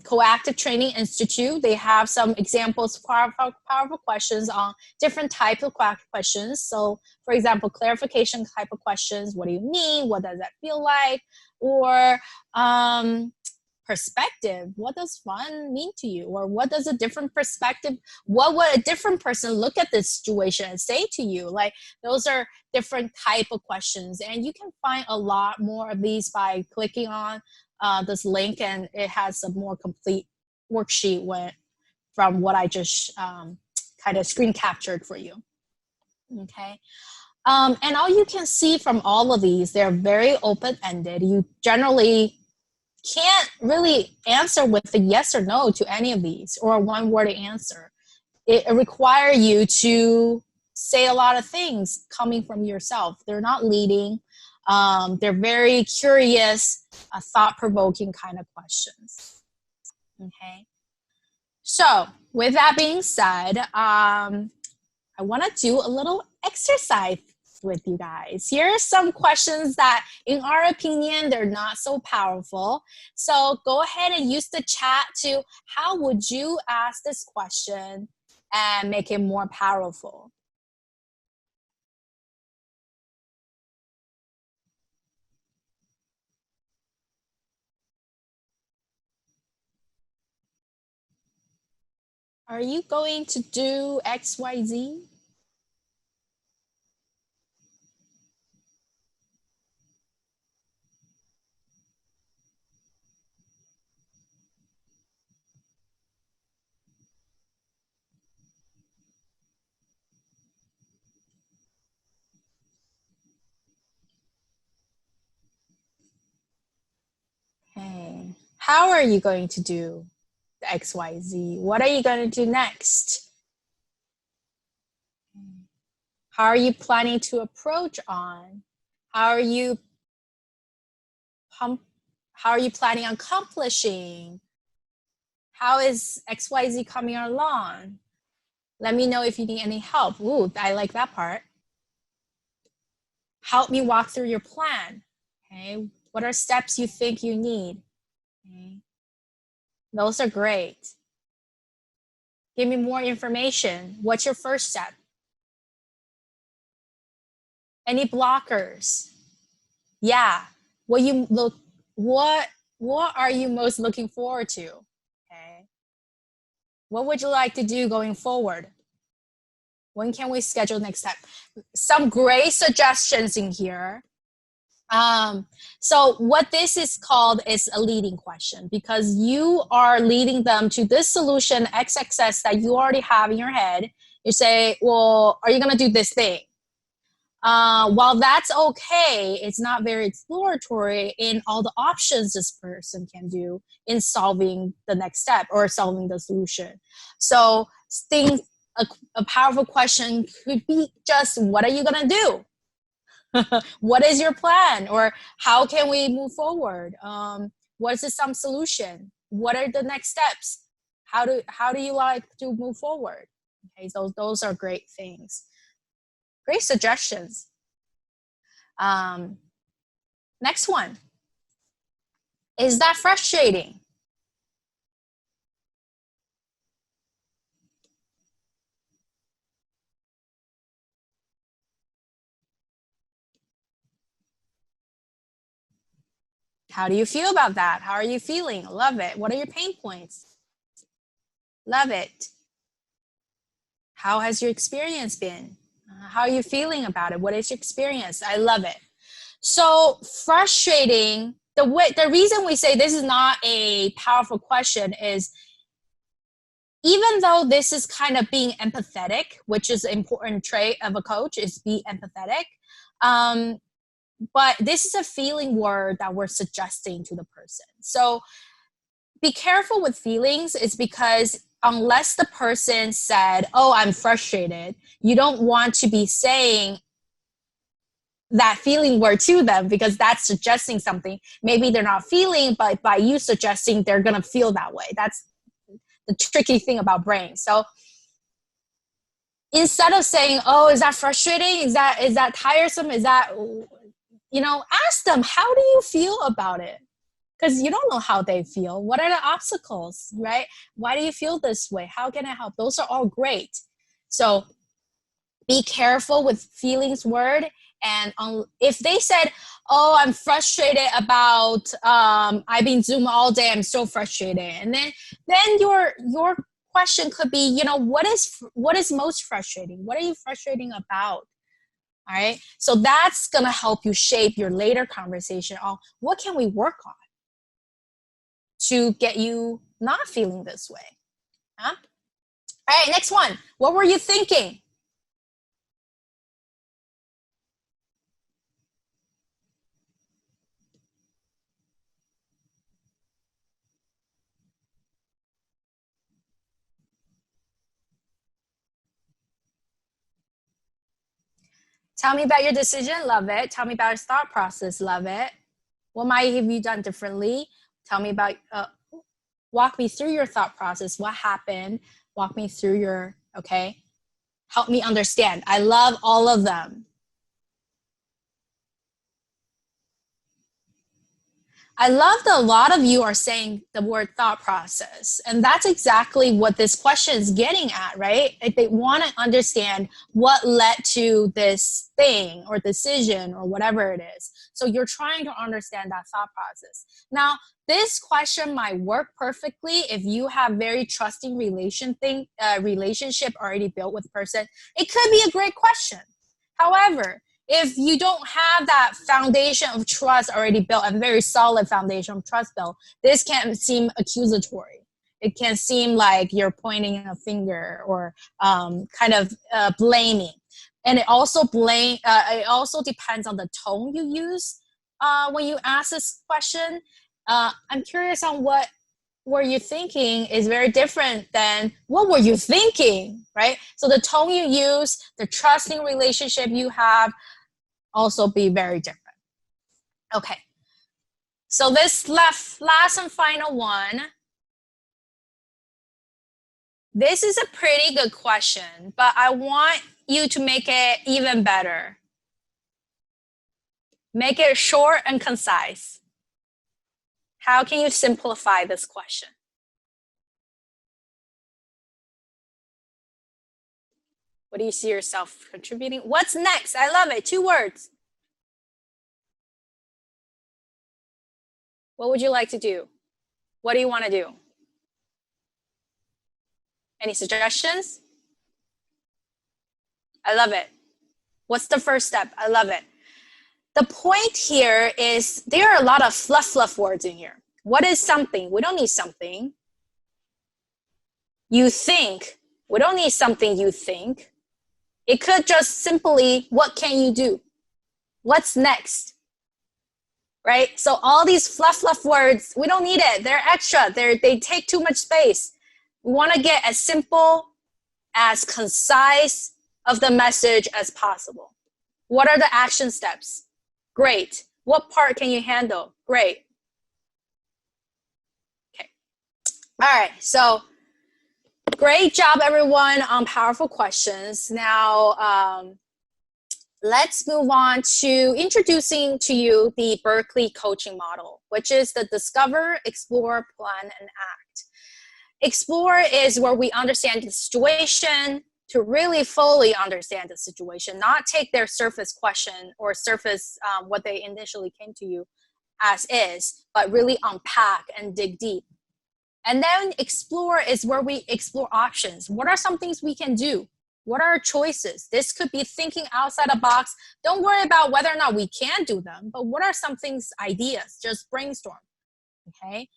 Coactive Training Institute. They have some examples of powerful questions on different types of questions. So for example, clarification type of questions. What do you mean? What does that feel like? Or perspective. What does fun mean to you? Or what does a different perspective, what would a different person look at this situation and say to you? Like those are different type of questions. And you can find a lot more of these by clicking on this link, and it has a more complete worksheet from what I just kind of screen captured for you. Okay. And all you can see from all of these, they're very open-ended. You generally can't really answer with a yes or no to any of these, or a one-word answer. It requires you to say a lot of things coming from yourself. They're not leading. They're very curious, thought-provoking kind of questions. Okay. So with that being said, I want to do a little exercise with you guys. Here are some questions that, in our opinion, they're not so powerful. So go ahead and use the chat to how would you ask this question and make it more powerful. Are you going to do XYZ? Okay. How are you going to do the XYZ? What are you going to do next? How are you planning to approach on? How are you planning on accomplishing? How is XYZ coming along? Let me know if you need any help. Ooh, I like that part. Help me walk through your plan. Okay. What are steps you think you need? Okay. Those are great. Give me more information. What's your first step? Any blockers? Yeah. What are you most looking forward to? Okay. What would you like to do going forward? When can we schedule next step? Some great suggestions in here. So what this is called is a leading question, because you are leading them to this solution XXS that you already have in your head. You say, well, are you going to do this thing? While that's okay, it's not very exploratory in all the options this person can do in solving the next step or solving the solution. So a powerful question could be just, what are you going to do? What is your plan? Or how can we move forward? What is some solution? What are the next steps? How do you like to move forward? Okay, so those are great things. Great suggestions. Next one. Is that frustrating? How do you feel about that? How are you feeling? Love it. What are your pain points? Love it. How has your experience been? How are you feeling about it? What is your experience? I love it. So frustrating, the reason we say this is not a powerful question is, even though this is kind of being empathetic, which is an important trait of a coach, is be empathetic. But this is a feeling word that we're suggesting to the person. So be careful with feelings, is because unless the person said, oh, I'm frustrated, you don't want to be saying that feeling word to them, because that's suggesting something maybe they're not feeling, but by you suggesting, they're going to feel that way. That's the tricky thing about brain. So instead of saying, oh, is that frustrating? Is that tiresome? Is that, ask them, how do you feel about it? Because you don't know how they feel. What are the obstacles, right? Why do you feel this way? How can I help? Those are all great. So be careful with feelings word. And if they said, oh, I'm frustrated about, I've been Zoom all day, I'm so frustrated. And then your question could be, what is most frustrating? What are you frustrating about? All right. So that's going to help you shape your later conversation on what can we work on to get you not feeling this way. Huh? All right, next one. What were you thinking? Tell me about your decision. Love it. Tell me about your thought process. Love it. What might have you done differently? Tell me about Walk me through your thought process. What happened? Walk me through your, okay? Help me understand. I love all of them. I love that a lot of you are saying the word thought process. And that's exactly what this question is getting at, right? They want to understand what led to this thing or decision or whatever it is. So you're trying to understand that thought process. Now, this question might work perfectly if you have very trusting relationship already built with a person. It could be a great question. However, if you don't have that foundation of trust already built, a very solid foundation of trust built, this can seem accusatory. It can seem like you're pointing a finger or kind of blaming. And it also depends on the tone you use when you ask this question. I'm curious on what were you thinking is very different than what were you thinking, right? So the tone you use, the trusting relationship you have, also be very different. Okay, so this last and final one. This is a pretty good question, but I want you to make it even better. Make it short and concise. How can you simplify this question? What do you see yourself contributing? What's next? I love it. 2 words. What would you like to do? What do you want to do? Any suggestions? I love it. What's the first step? I love it. The point here is there are a lot of fluff words in here. What is something? We don't need something. You think. We don't need something you think. It could just simply, what can you do? What's next? Right? So all these fluff words, we don't need it. They're extra. They take too much space. We want to get as simple, as concise of the message as possible. What are the action steps? Great. What part can you handle? Great. Okay. All right. So great job, everyone, on powerful questions. Now, let's move on to introducing to you the Berkeley coaching model, which is the discover, explore, plan, and act. Explore is where we understand the situation to really fully understand the situation, not take their surface question or surface what they initially came to you as is, but really unpack and dig deep. And then explore is where we explore options. What are some things we can do? What are our choices? This could be thinking outside the box. Don't worry about whether or not we can do them, but what are some things, ideas? Just brainstorm, okay?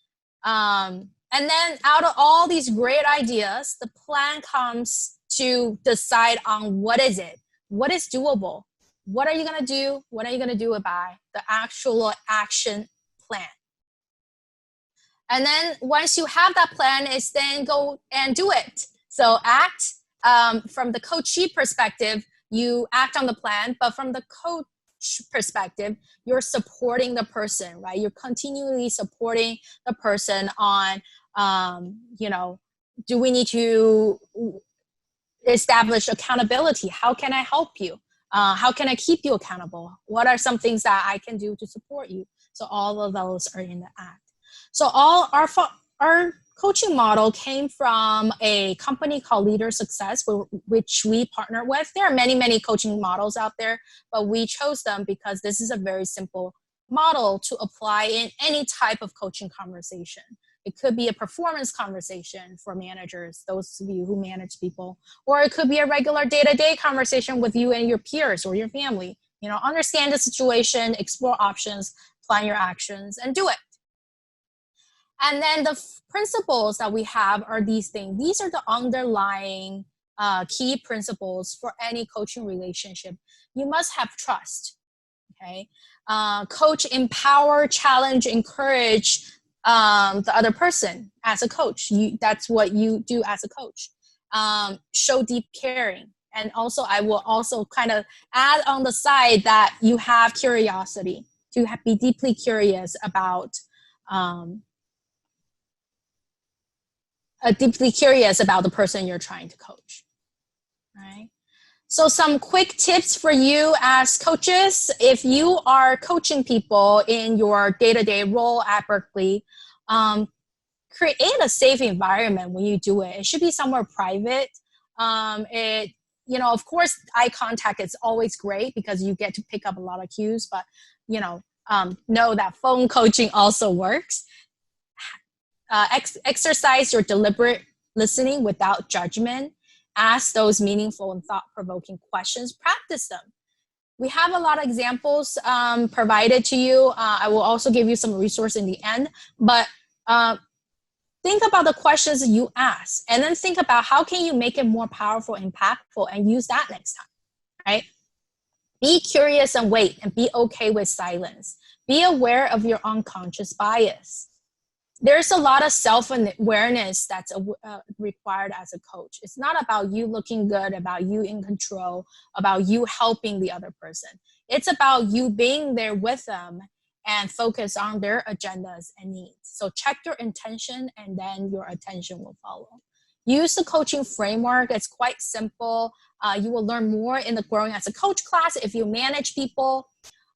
And then out of all these great ideas, the plan comes to decide on what is it? What is doable? What are you gonna do? What are you gonna do about the actual action plan? And then once you have that plan, it's then go and do it. So act. From the coachee perspective, you act on the plan, but from the coach perspective, you're supporting the person, right? You're continually supporting the person on, do we need to establish accountability? How can I help you? How can I keep you accountable? What are some things that I can do to support you? So all of those are in the act. So all our coaching model came from a company called Leader Success, which we partner with. There are many coaching models out there, but we chose them because this is a very simple model to apply in any type of coaching conversation. It could be a performance conversation for managers, those of you who manage people, or it could be a regular day-to-day conversation with you and your peers or your family. Understand the situation, explore options, plan your actions, and do it. And then the principles that we have are these things. These are the underlying key principles for any coaching relationship. You must have trust, okay? Coach, empower, challenge, encourage the other person as a coach. That's what you do as a coach. Show deep caring. And also, I will also kind of add on the side that you have curiosity, to be deeply curious about deeply curious about the person you're trying to coach, right? So some quick tips for you as coaches. If you are coaching people in your day-to-day role at Berkeley, create a safe environment when you do it. It should be somewhere private. Of course, eye contact is always great because you get to pick up a lot of cues, but, know that phone coaching also works. Exercise your deliberate listening without judgment. Ask those meaningful and thought-provoking questions. Practice them. We have a lot of examples provided to you. I will also give you some resource in the end. But think about the questions you ask, and then think about how can you make it more powerful, impactful, and use that next time, right? Be curious and wait, and be okay with silence. Be aware of your unconscious bias. There's a lot of self-awareness that's required as a coach. It's not about you looking good, about you in control, about you helping the other person. It's about you being there with them and focus on their agendas and needs. So check your intention, and then your attention will follow. Use the coaching framework. It's quite simple. You will learn more in the Growing as a Coach class if you manage people.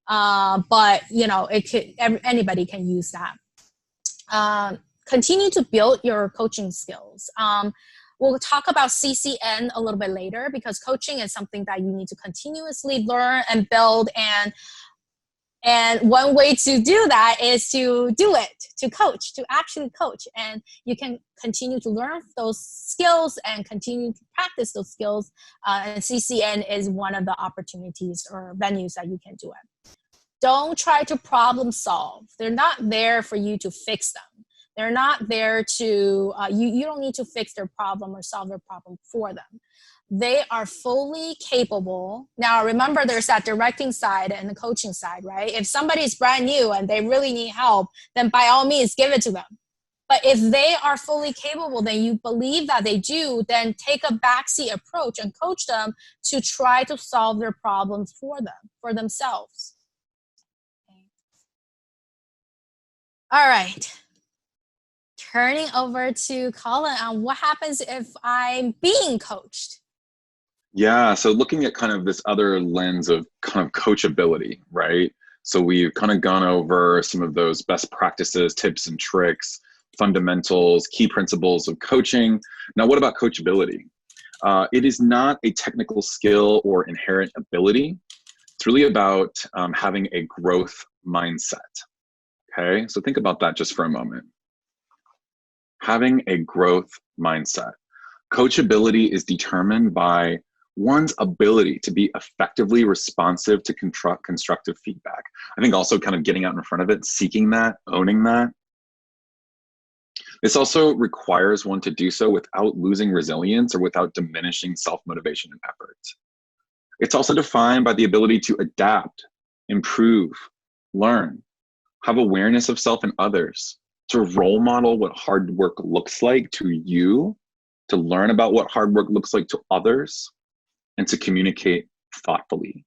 But anybody can use that. Continue to build your coaching skills. We'll talk about CCN a little bit later, because coaching is something that you need to continuously learn and build. And one way to do that is to do it, to coach, to actually coach. And you can continue to learn those skills and continue to practice those skills. And CCN is one of the opportunities or venues that you can do it. Don't try to problem solve. They're not there for you to fix them. They're not there to, you don't need to fix their problem or solve their problem for them. They are fully capable. Now, remember, there's that directing side and the coaching side, right? If somebody's brand new and they really need help, then by all means, give it to them. But if they are fully capable, then you believe that they do, then take a backseat approach and coach them to try to solve their problems for them, for themselves. Okay. All right. Turning over to Colin on what happens if I'm being coached. Yeah, so looking at kind of this other lens of kind of coachability, right? So we've kind of gone over some of those best practices, tips and tricks, fundamentals, key principles of coaching. Now, what about coachability? It is not a technical skill or inherent ability. It's really about having a growth mindset. Okay, so think about that just for a moment. Having a growth mindset. Coachability is determined by one's ability to be effectively responsive to constructive feedback. I think also kind of getting out in front of it, seeking that, owning that. This also requires one to do so without losing resilience or without diminishing self-motivation and effort. It's also defined by the ability to adapt, improve, learn, have awareness of self and others, to role model what hard work looks like to you, to learn about what hard work looks like to others, and to communicate thoughtfully.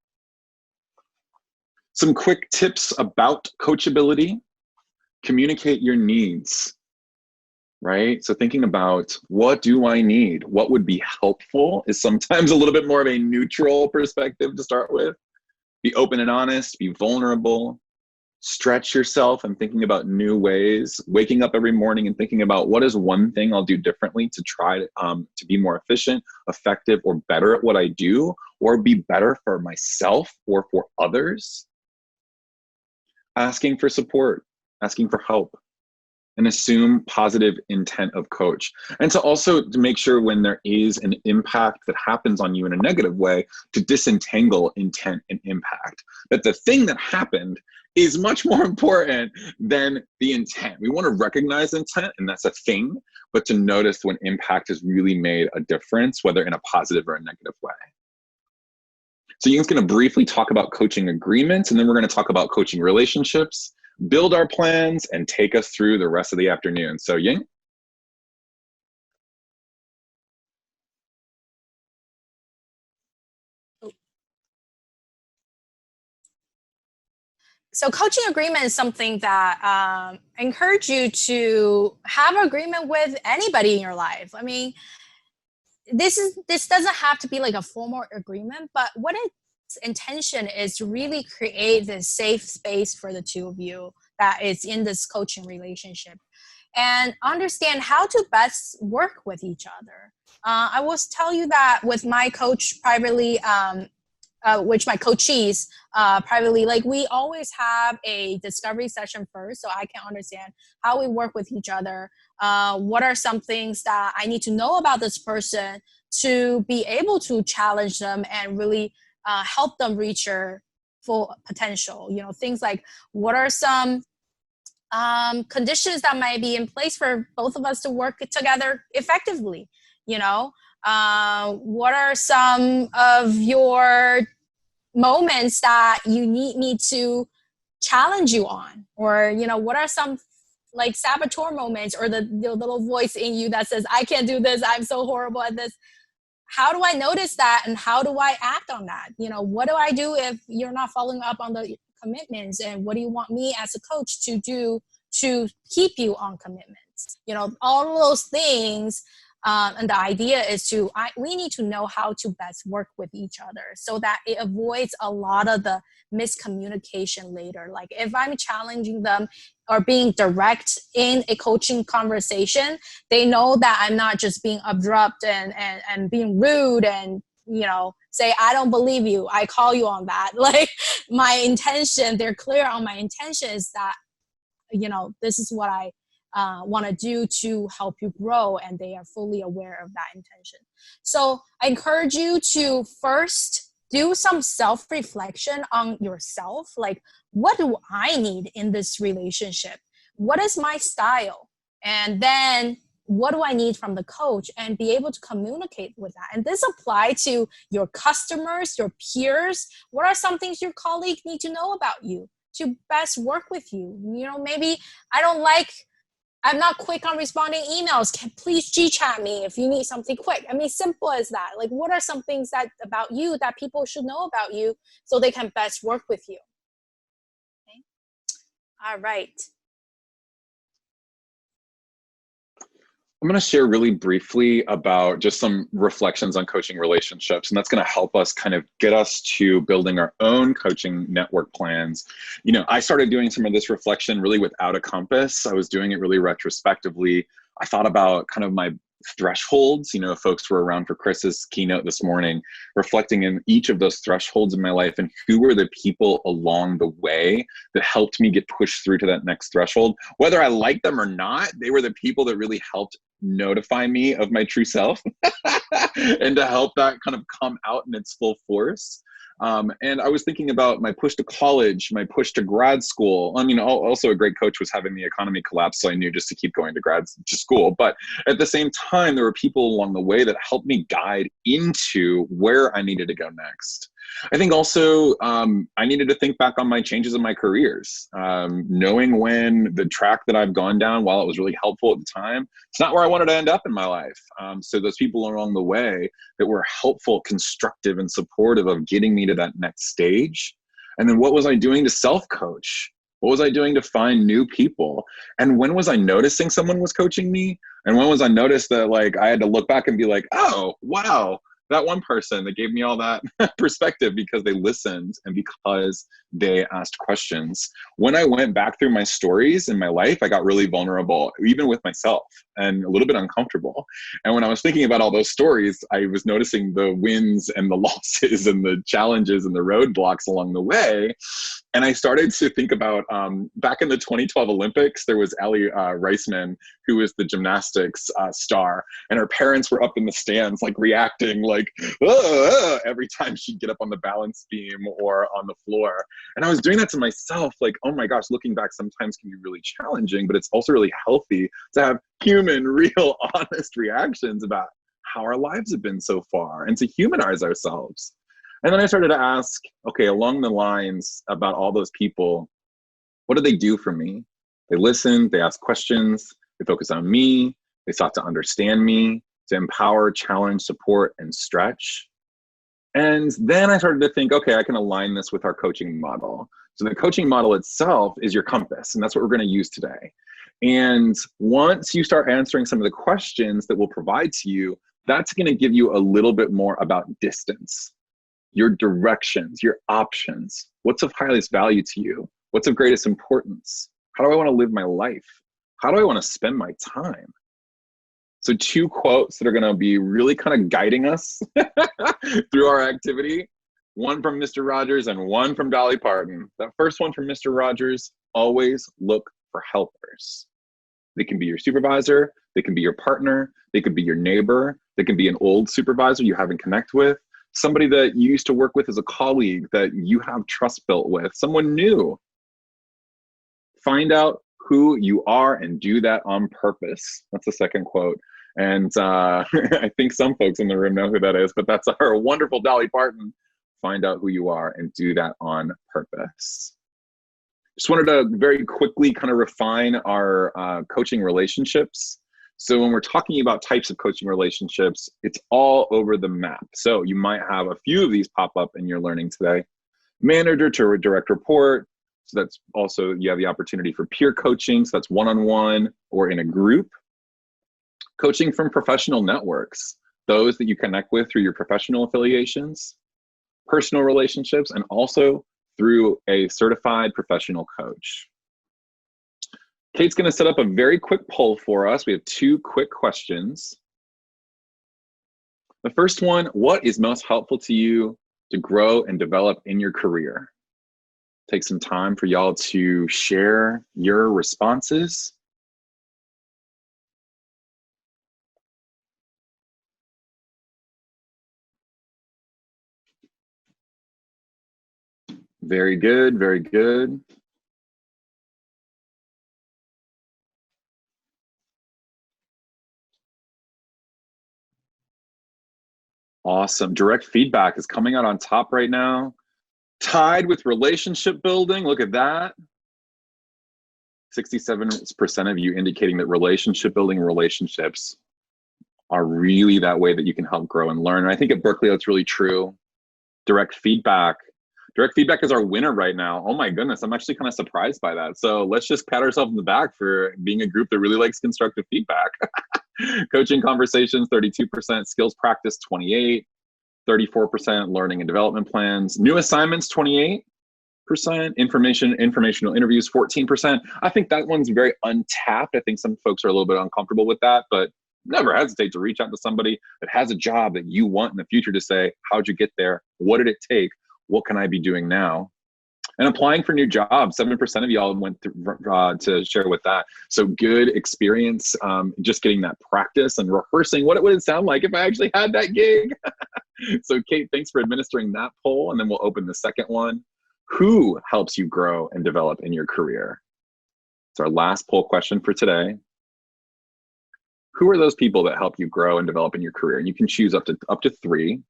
Some quick tips about coachability. Communicate your needs, right? So thinking about what do I need? What would be helpful is sometimes a little bit more of a neutral perspective to start with. Be open and honest, be vulnerable. Stretch yourself and thinking about new ways, waking up every morning and thinking about what is one thing I'll do differently to try to be more efficient, effective, or better at what I do, or be better for myself or for others. Asking for support, asking for help, and assume positive intent of coach. And to also to make sure when there is an impact that happens on you in a negative way, to disentangle intent and impact. That the thing that happened is much more important than the intent. We want to recognize intent, and that's a thing, but to notice when impact has really made a difference, whether in a positive or a negative way. So Ying's going to briefly talk about coaching agreements, and then we're going to talk about coaching relationships, build our plans, and take us through the rest of the afternoon. So Ying? So coaching agreement is something that I encourage you to have an agreement with anybody in your life. I mean, this doesn't have to be like a formal agreement, but what its intention is to really create this safe space for the two of you that is in this coaching relationship, and understand how to best work with each other. I will tell you that with my coach privately, which my coachees privately, like we always have a discovery session first, so I can understand how we work with each other. What are some things that I need to know about this person to be able to challenge them and really help them reach their full potential? You know, things like what are some conditions that might be in place for both of us to work together effectively? You know, what are some of your moments that you need me to challenge you on? Or, you know, what are some like saboteur moments, or the little voice in you that says, I can't do this, I'm so horrible at this? How do I notice that, and how do I act on that? You know, what do I do if you're not following up on the commitments, and what do you want me as a coach to do to keep you on commitments? You know, all of those things. And the idea is we need to know how to best work with each other so that it avoids a lot of the miscommunication later. Like if I'm challenging them or being direct in a coaching conversation, they know that I'm not just being abrupt and being rude and, you know, say, I don't believe you, I call you on that. Like my intention, they're clear on my intention is that, you know, this is what I want to do to help you grow, and they are fully aware of that intention. So I encourage you to first do some self-reflection on yourself. Like, what do I need in this relationship? What is my style? And then what do I need from the coach, and be able to communicate with that. And this applies to your customers, your peers. What are some things your colleagues need to know about you to best work with you? You know, maybe I'm not quick on responding emails. Please G-chat me if you need something quick. I mean, simple as that. Like, what are some things that about you that people should know about you so they can best work with you? Okay. All right. I'm going to share really briefly about just some reflections on coaching relationships, and that's going to help us kind of get us to building our own coaching network plans. You know, I started doing some of this reflection really without a compass. I was doing it really retrospectively. I thought about kind of my thresholds. You know, folks were around for Chris's keynote this morning, reflecting in each of those thresholds in my life and who were the people along the way that helped me get pushed through to that next threshold. Whether I liked them or not, they were the people that really helped notify me of my true self and to help that kind of come out in its full force. And I was thinking about my push to college, my push to grad school. I mean, also a great coach was having the economy collapse, so I knew just to keep going to school. But at the same time, there were people along the way that helped me guide into where I needed to go next. I think also I needed to think back on my changes in my careers, knowing when the track that I've gone down, while it was really helpful at the time, it's not where I wanted to end up in my life. So those people along the way that were helpful, constructive, and supportive of getting me to that next stage. And then what was I doing to self-coach? What was I doing to find new people? And when was I noticing someone was coaching me? And when was I noticed that like I had to look back and be like, oh, wow, that one person that gave me all that perspective because they listened and because they asked questions. When I went back through my stories in my life, I got really vulnerable, even with myself, and a little bit uncomfortable. And when I was thinking about all those stories, I was noticing the wins and the losses and the challenges and the roadblocks along the way. And I started to think about back in the 2012 Olympics, there was Allie Reisman, who was the gymnastics star, and her parents were up in the stands, like reacting like every time she'd get up on the balance beam or on the floor. And I was doing that to myself, like, oh my gosh, looking back sometimes can be really challenging, but it's also really healthy to have human, real, honest reactions about how our lives have been so far and to humanize ourselves. And then I started to ask, okay, along the lines about all those people, what did they do for me? They listened, they asked questions, they focused on me, they sought to understand me, to empower, challenge, support, and stretch. And then I started to think, okay, I can align this with our coaching model. So the coaching model itself is your compass, and that's what we're going to use today. And once you start answering some of the questions that we'll provide to you, that's going to give you a little bit more about distance, your directions, your options. What's of highest value to you? What's of greatest importance? How do I want to live my life? How do I want to spend my time? So 2 quotes that are going to be really kind of guiding us through our activity. One from Mr. Rogers and one from Dolly Parton. That first one from Mr. Rogers: always look for helpers. They can be your supervisor, they can be your partner, they could be your neighbor, they can be an old supervisor you haven't connected with, somebody that you used to work with as a colleague that you have trust built with, someone new. Find out who you are and do that on purpose. That's the second quote. And I think some folks in the room know who that is, but that's our wonderful Dolly Parton. Find out who you are and do that on purpose. Just wanted to very quickly kind of refine our coaching relationships. So when we're talking about types of coaching relationships, it's all over the map. So you might have a few of these pop up in your learning today. Manager to direct report. So that's also, you have the opportunity for peer coaching. So that's one-on-one or in a group. Coaching from professional networks, those that you connect with through your professional affiliations, personal relationships, and also through a certified professional coach. Kate's going to set up a very quick poll for us. We have 2 quick questions. The first one: what is most helpful to you to grow and develop in your career? Take some time for y'all to share your responses. Very good, very good. Awesome. Direct feedback is coming out on top right now. Tied with relationship building. Look at that. 67% of you indicating that relationship building relationships are really that way that you can help grow and learn. And I think at Berkeley, that's really true. Direct feedback. Direct feedback is our winner right now. Oh my goodness, I'm actually kind of surprised by that. So let's just pat ourselves on the back for being a group that really likes constructive feedback. Coaching conversations, 32%. Skills practice, 28%. 34% learning and development plans. New assignments, 28%. Informational interviews, 14%. I think that one's very untapped. I think some folks are a little bit uncomfortable with that, but never hesitate to reach out to somebody that has a job that you want in the future to say, how'd you get there? What did it take? What can I be doing now? And applying for new jobs, 7% of y'all went through, to share with that. So good experience, just getting that practice and rehearsing what it would sound like if I actually had that gig. So Kate, thanks for administering that poll. And then we'll open the second one. Who helps you grow and develop in your career? It's our last poll question for today. Who are those people that help you grow and develop in your career? And you can choose up to 3.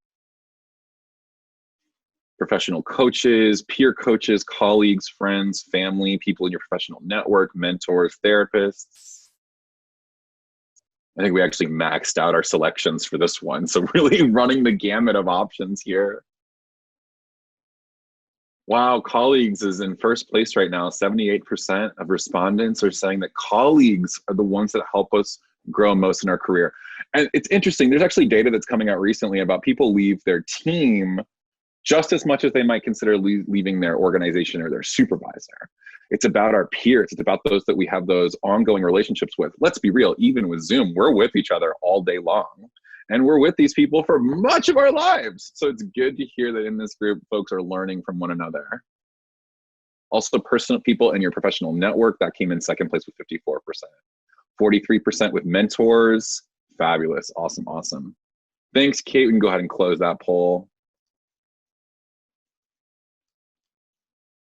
Professional coaches, peer coaches, colleagues, friends, family, people in your professional network, mentors, therapists. I think we actually maxed out our selections for this one. So really running the gamut of options here. Wow, colleagues is in first place right now. 78% of respondents are saying that colleagues are the ones that help us grow most in our career. And it's interesting, there's actually data that's coming out recently about people leave their team just as much as they might consider leaving their organization or their supervisor. It's about our peers. It's about those that we have those ongoing relationships with. Let's be real, even with Zoom, we're with each other all day long. And we're with these people for much of our lives. So it's good to hear that in this group, folks are learning from one another. Also, personal people in your professional network, that came in second place with 54%. 43% with mentors. Fabulous. Awesome, awesome. Thanks, Kate. We can go ahead and close that poll.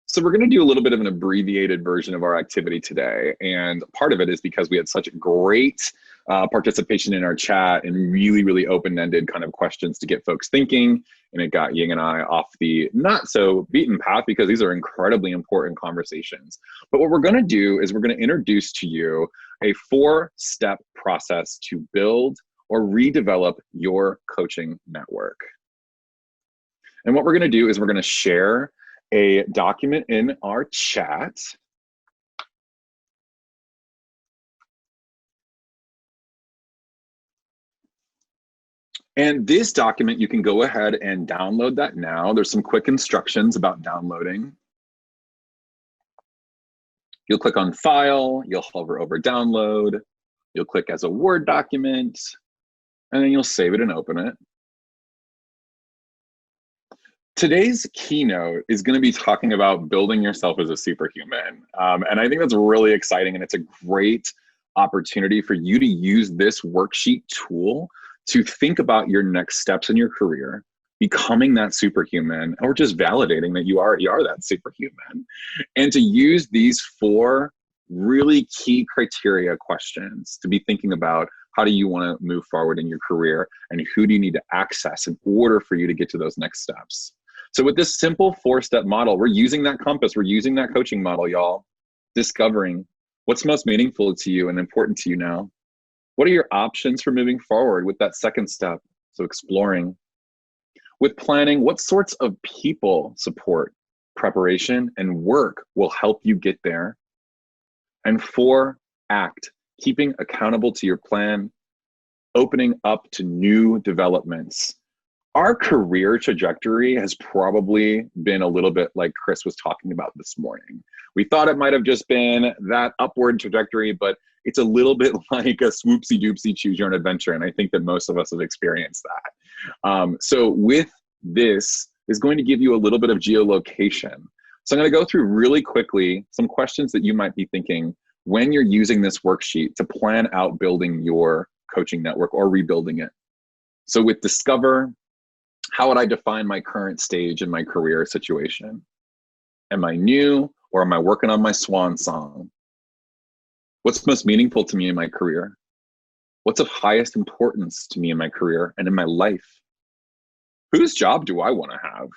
So we're going to do a little bit of an abbreviated version of our activity today. And part of it is because we had such great participation in our chat and really, really open-ended kind of questions to get folks thinking. And it got Ying and I off the not so beaten path because these are incredibly important conversations. But what we're going to do is we're going to introduce to you a 4-step process to build or redevelop your coaching network. And what we're going to do is we're going to share a document in our chat. And this document, you can go ahead and download that now. There's some quick instructions about downloading. You'll click on File, you'll hover over Download, you'll click as a Word document, and then you'll save it and open it. Today's keynote is going to be talking about building yourself as a superhuman. And I think that's really exciting, and it's a great opportunity for you to use this worksheet tool to think about your next steps in your career, becoming that superhuman, or just validating that you already are that superhuman, and to use these 4 really key criteria questions to be thinking about how do you want to move forward in your career, and who do you need to access in order for you to get to those next steps. So with this simple 4-step model, we're using that compass, we're using that coaching model, y'all, discovering what's most meaningful to you and important to you now. What are your options for moving forward with that 2nd step? So exploring. With planning, what sorts of people, support, preparation, and work will help you get there? And 4, act, keeping accountable to your plan, opening up to new developments. Our career trajectory has probably been a little bit like Chris was talking about this morning. We thought it might have just been that upward trajectory, but it's a little bit like a swoopsie doopsie choose your own adventure. And I think that most of us have experienced that. So with this is going to give you a little bit of geolocation. So I'm going to go through really quickly some questions that you might be thinking when you're using this worksheet to plan out building your coaching network or rebuilding it. So with Discover, how would I define my current stage in my career situation? Am I new, or am I working on my swan song? What's most meaningful to me in my career? What's of highest importance to me in my career and in my life? Whose job do I want to have?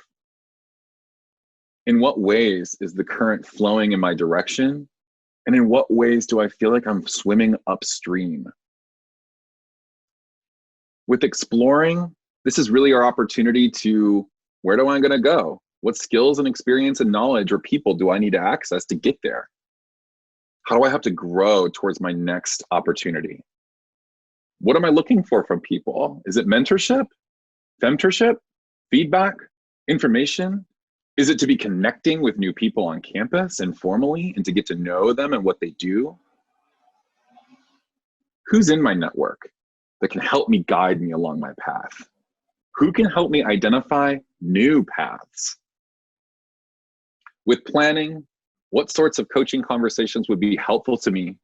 In what ways is the current flowing in my direction? And in what ways do I feel like I'm swimming upstream? With exploring, this is really our opportunity to, where do I going to go? What skills and experience and knowledge or people do I need to access to get there? How do I have to grow towards my next opportunity? What am I looking for from people? Is it mentorship, femtorship, feedback, information? Is it to be connecting with new people on campus informally and to get to know them and what they do? Who's in my network that can help me guide me along my path? Who can help me identify new paths? With planning, what sorts of coaching conversations would be helpful to me?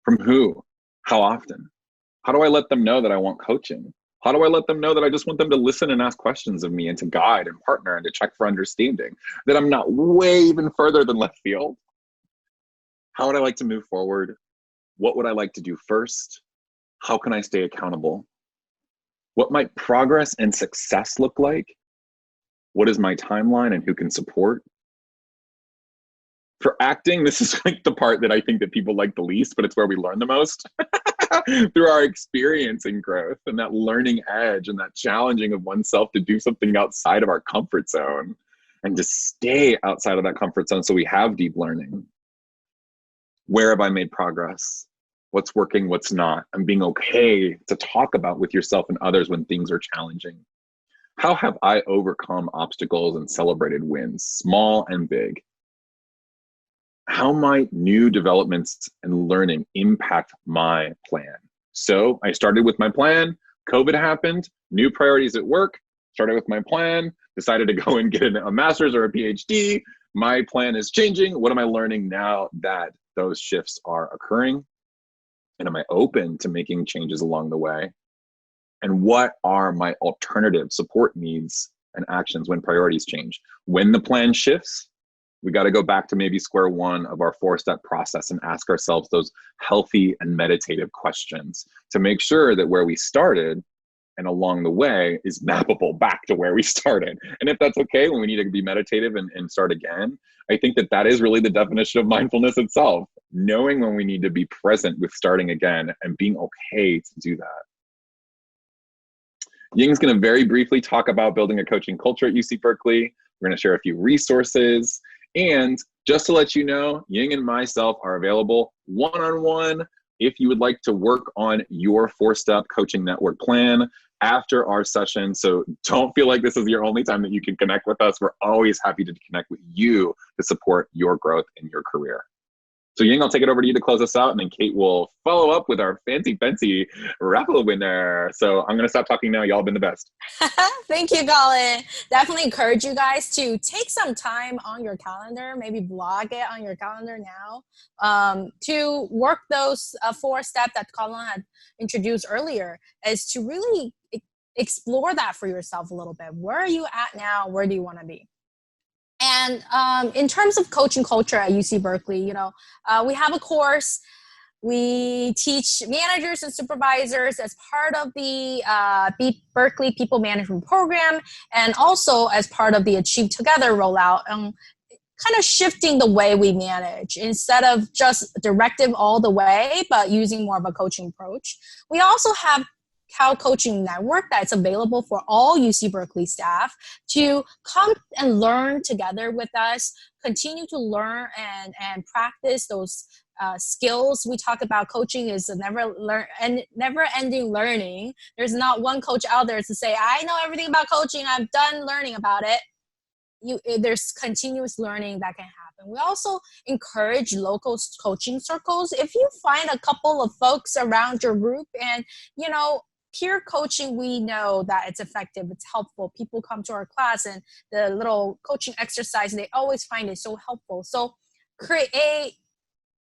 From who? How often? How do I let them know that I want coaching? How do I let them know that I just want them to listen and ask questions of me and to guide and partner and to check for understanding? That I'm not way even further than left field? How would I like to move forward? What would I like to do first? How can I stay accountable? What might progress and success look like? What is my timeline and who can support? For acting, this is like the part that I think that people like the least, but it's where we learn the most. Through our experience and growth and that learning edge and that challenging of oneself to do something outside of our comfort zone and to stay outside of that comfort zone so we have deep learning. Where have I made progress? What's working, what's not? And being okay to talk about with yourself and others when things are challenging. How have I overcome obstacles and celebrated wins, small and big? How might new developments and learning impact my plan? So I started with my plan, COVID happened, new priorities at work, started with my plan, decided to go and get a master's or a PhD. My plan is changing. What am I learning now that those shifts are occurring? And am I open to making changes along the way? And what are my alternative support needs and actions when priorities change? When the plan shifts, we got to go back to maybe square one of our 4-step process and ask ourselves those healthy and meditative questions to make sure that where we started and along the way is mappable back to where we started. And if that's okay, when we need to be meditative and start again, I think that that is really the definition of mindfulness itself, knowing when we need to be present with starting again and being okay to do that. Ying's going to very briefly talk about building a coaching culture at UC Berkeley. We're going to share a few resources. And just to let you know, Ying and myself are available one-on-one if you would like to work on your 4-step coaching network plan after our session. So don't feel like this is your only time that you can connect with us. We're always happy to connect with you to support your growth in your career. So Ying, I'll take it over to you to close us out, and then Kate will follow up with our fancy raffle winner. So I'm going to stop talking now. Y'all have been the best. Thank you, Colin. Definitely encourage you guys to take some time on your calendar, maybe block it on your calendar now, to work those 4 steps that Colin had introduced earlier, is to really explore that for yourself a little bit. Where are you at now? Where do you want to be? And in terms of coaching culture at UC Berkeley, we have a course. We teach managers and supervisors as part of the Berkeley People Management Program, and also as part of the Achieve Together rollout, kind of shifting the way we manage instead of just directive all the way, but using more of a coaching approach. We also have Cal Coaching Network that's available for all UC Berkeley staff to come and learn together with us, continue to learn and practice those skills. We talk about coaching is a never-ending learning. There's not one coach out there to say, I know everything about coaching, I'm done learning about it. There's continuous learning that can happen. We also encourage local coaching circles. If you find a couple of folks around your group and, peer coaching, we know that it's effective, it's helpful. People come to our class and the little coaching exercise, they always find it so helpful. So create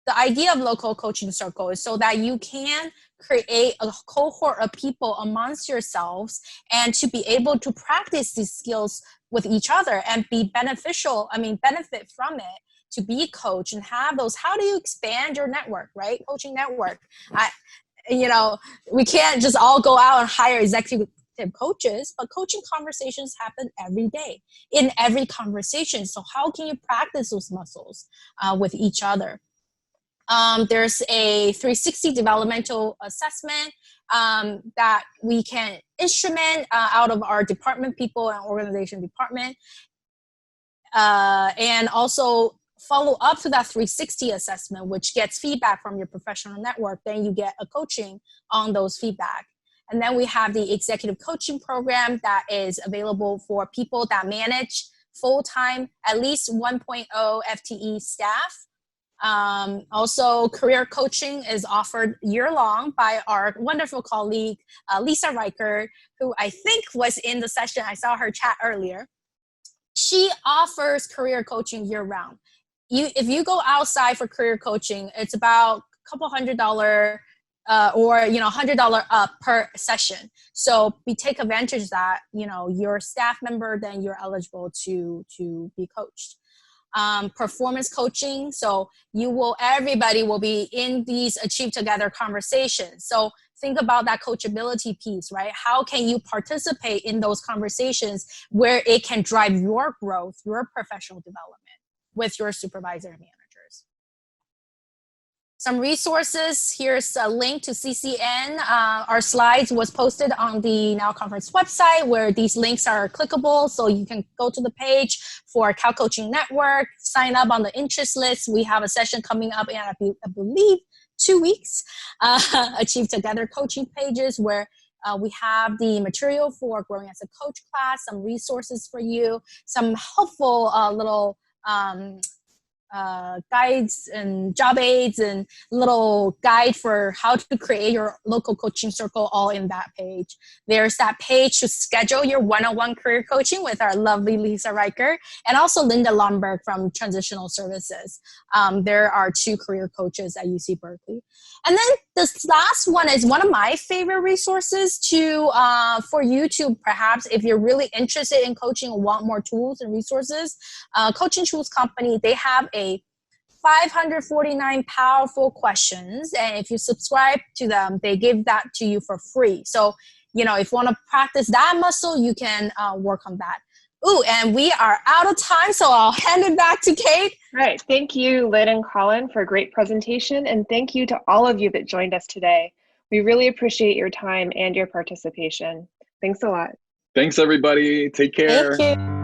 the idea of local coaching circle is so that you can create a cohort of people amongst yourselves and to be able to practice these skills with each other and be benefit from it, to be a coach and have those. How do you expand your network, right? Coaching network. We can't just all go out and hire executive coaches, but coaching conversations happen every day in every conversation. So how can you practice those muscles with each other? There's a 360 developmental assessment that we can instrument out of our department people and organization department, and also follow up to that 360 assessment, which gets feedback from your professional network. Then you get a coaching on those feedback. And then we have the executive coaching program that is available for people that manage full-time, at least 1.0 FTE staff. Also, career coaching is offered year-long by our wonderful colleague, Lisa Reichert, who I think was in the session. I saw her chat earlier. She offers career coaching year-round. If you go outside for career coaching, it's about a couple $100 or $100 up per session. So we take advantage of that. You're a staff member, then you're eligible to be coached. Performance coaching. So everybody will be in these Achieve Together conversations. So think about that coachability piece, right? How can you participate in those conversations where it can drive your growth, your professional development with your supervisor and managers? Some resources. Here's a link to CCN. Our slides was posted on the Now Conference website, where these links are clickable. So you can go to the page for Cal Coaching Network, sign up on the interest list. We have a session coming up in, I believe, 2 weeks, Achieve Together coaching pages, where we have the material for Growing as a Coach class, some resources for you, some helpful little guides and job aids and little guide for how to create your local coaching circle, all in that page. There's that page to schedule your one-on-one career coaching with our lovely Lisa Reichert and also Linda Lomberg from Transitional Services. There are 2 career coaches at UC Berkeley. And then this last one is one of my favorite resources for you to perhaps, if you're really interested in coaching and want more tools and resources, Coaching Tools Company, they have a 549 powerful questions. And if you subscribe to them, they give that to you for free. So, if you want to practice that muscle, you can work on that. Ooh, and we are out of time, so I'll hand it back to Kate. Right. Thank you, Lynn and Colin, for a great presentation. And thank you to all of you that joined us today. We really appreciate your time and your participation. Thanks a lot. Thanks, everybody. Take care. Thank you.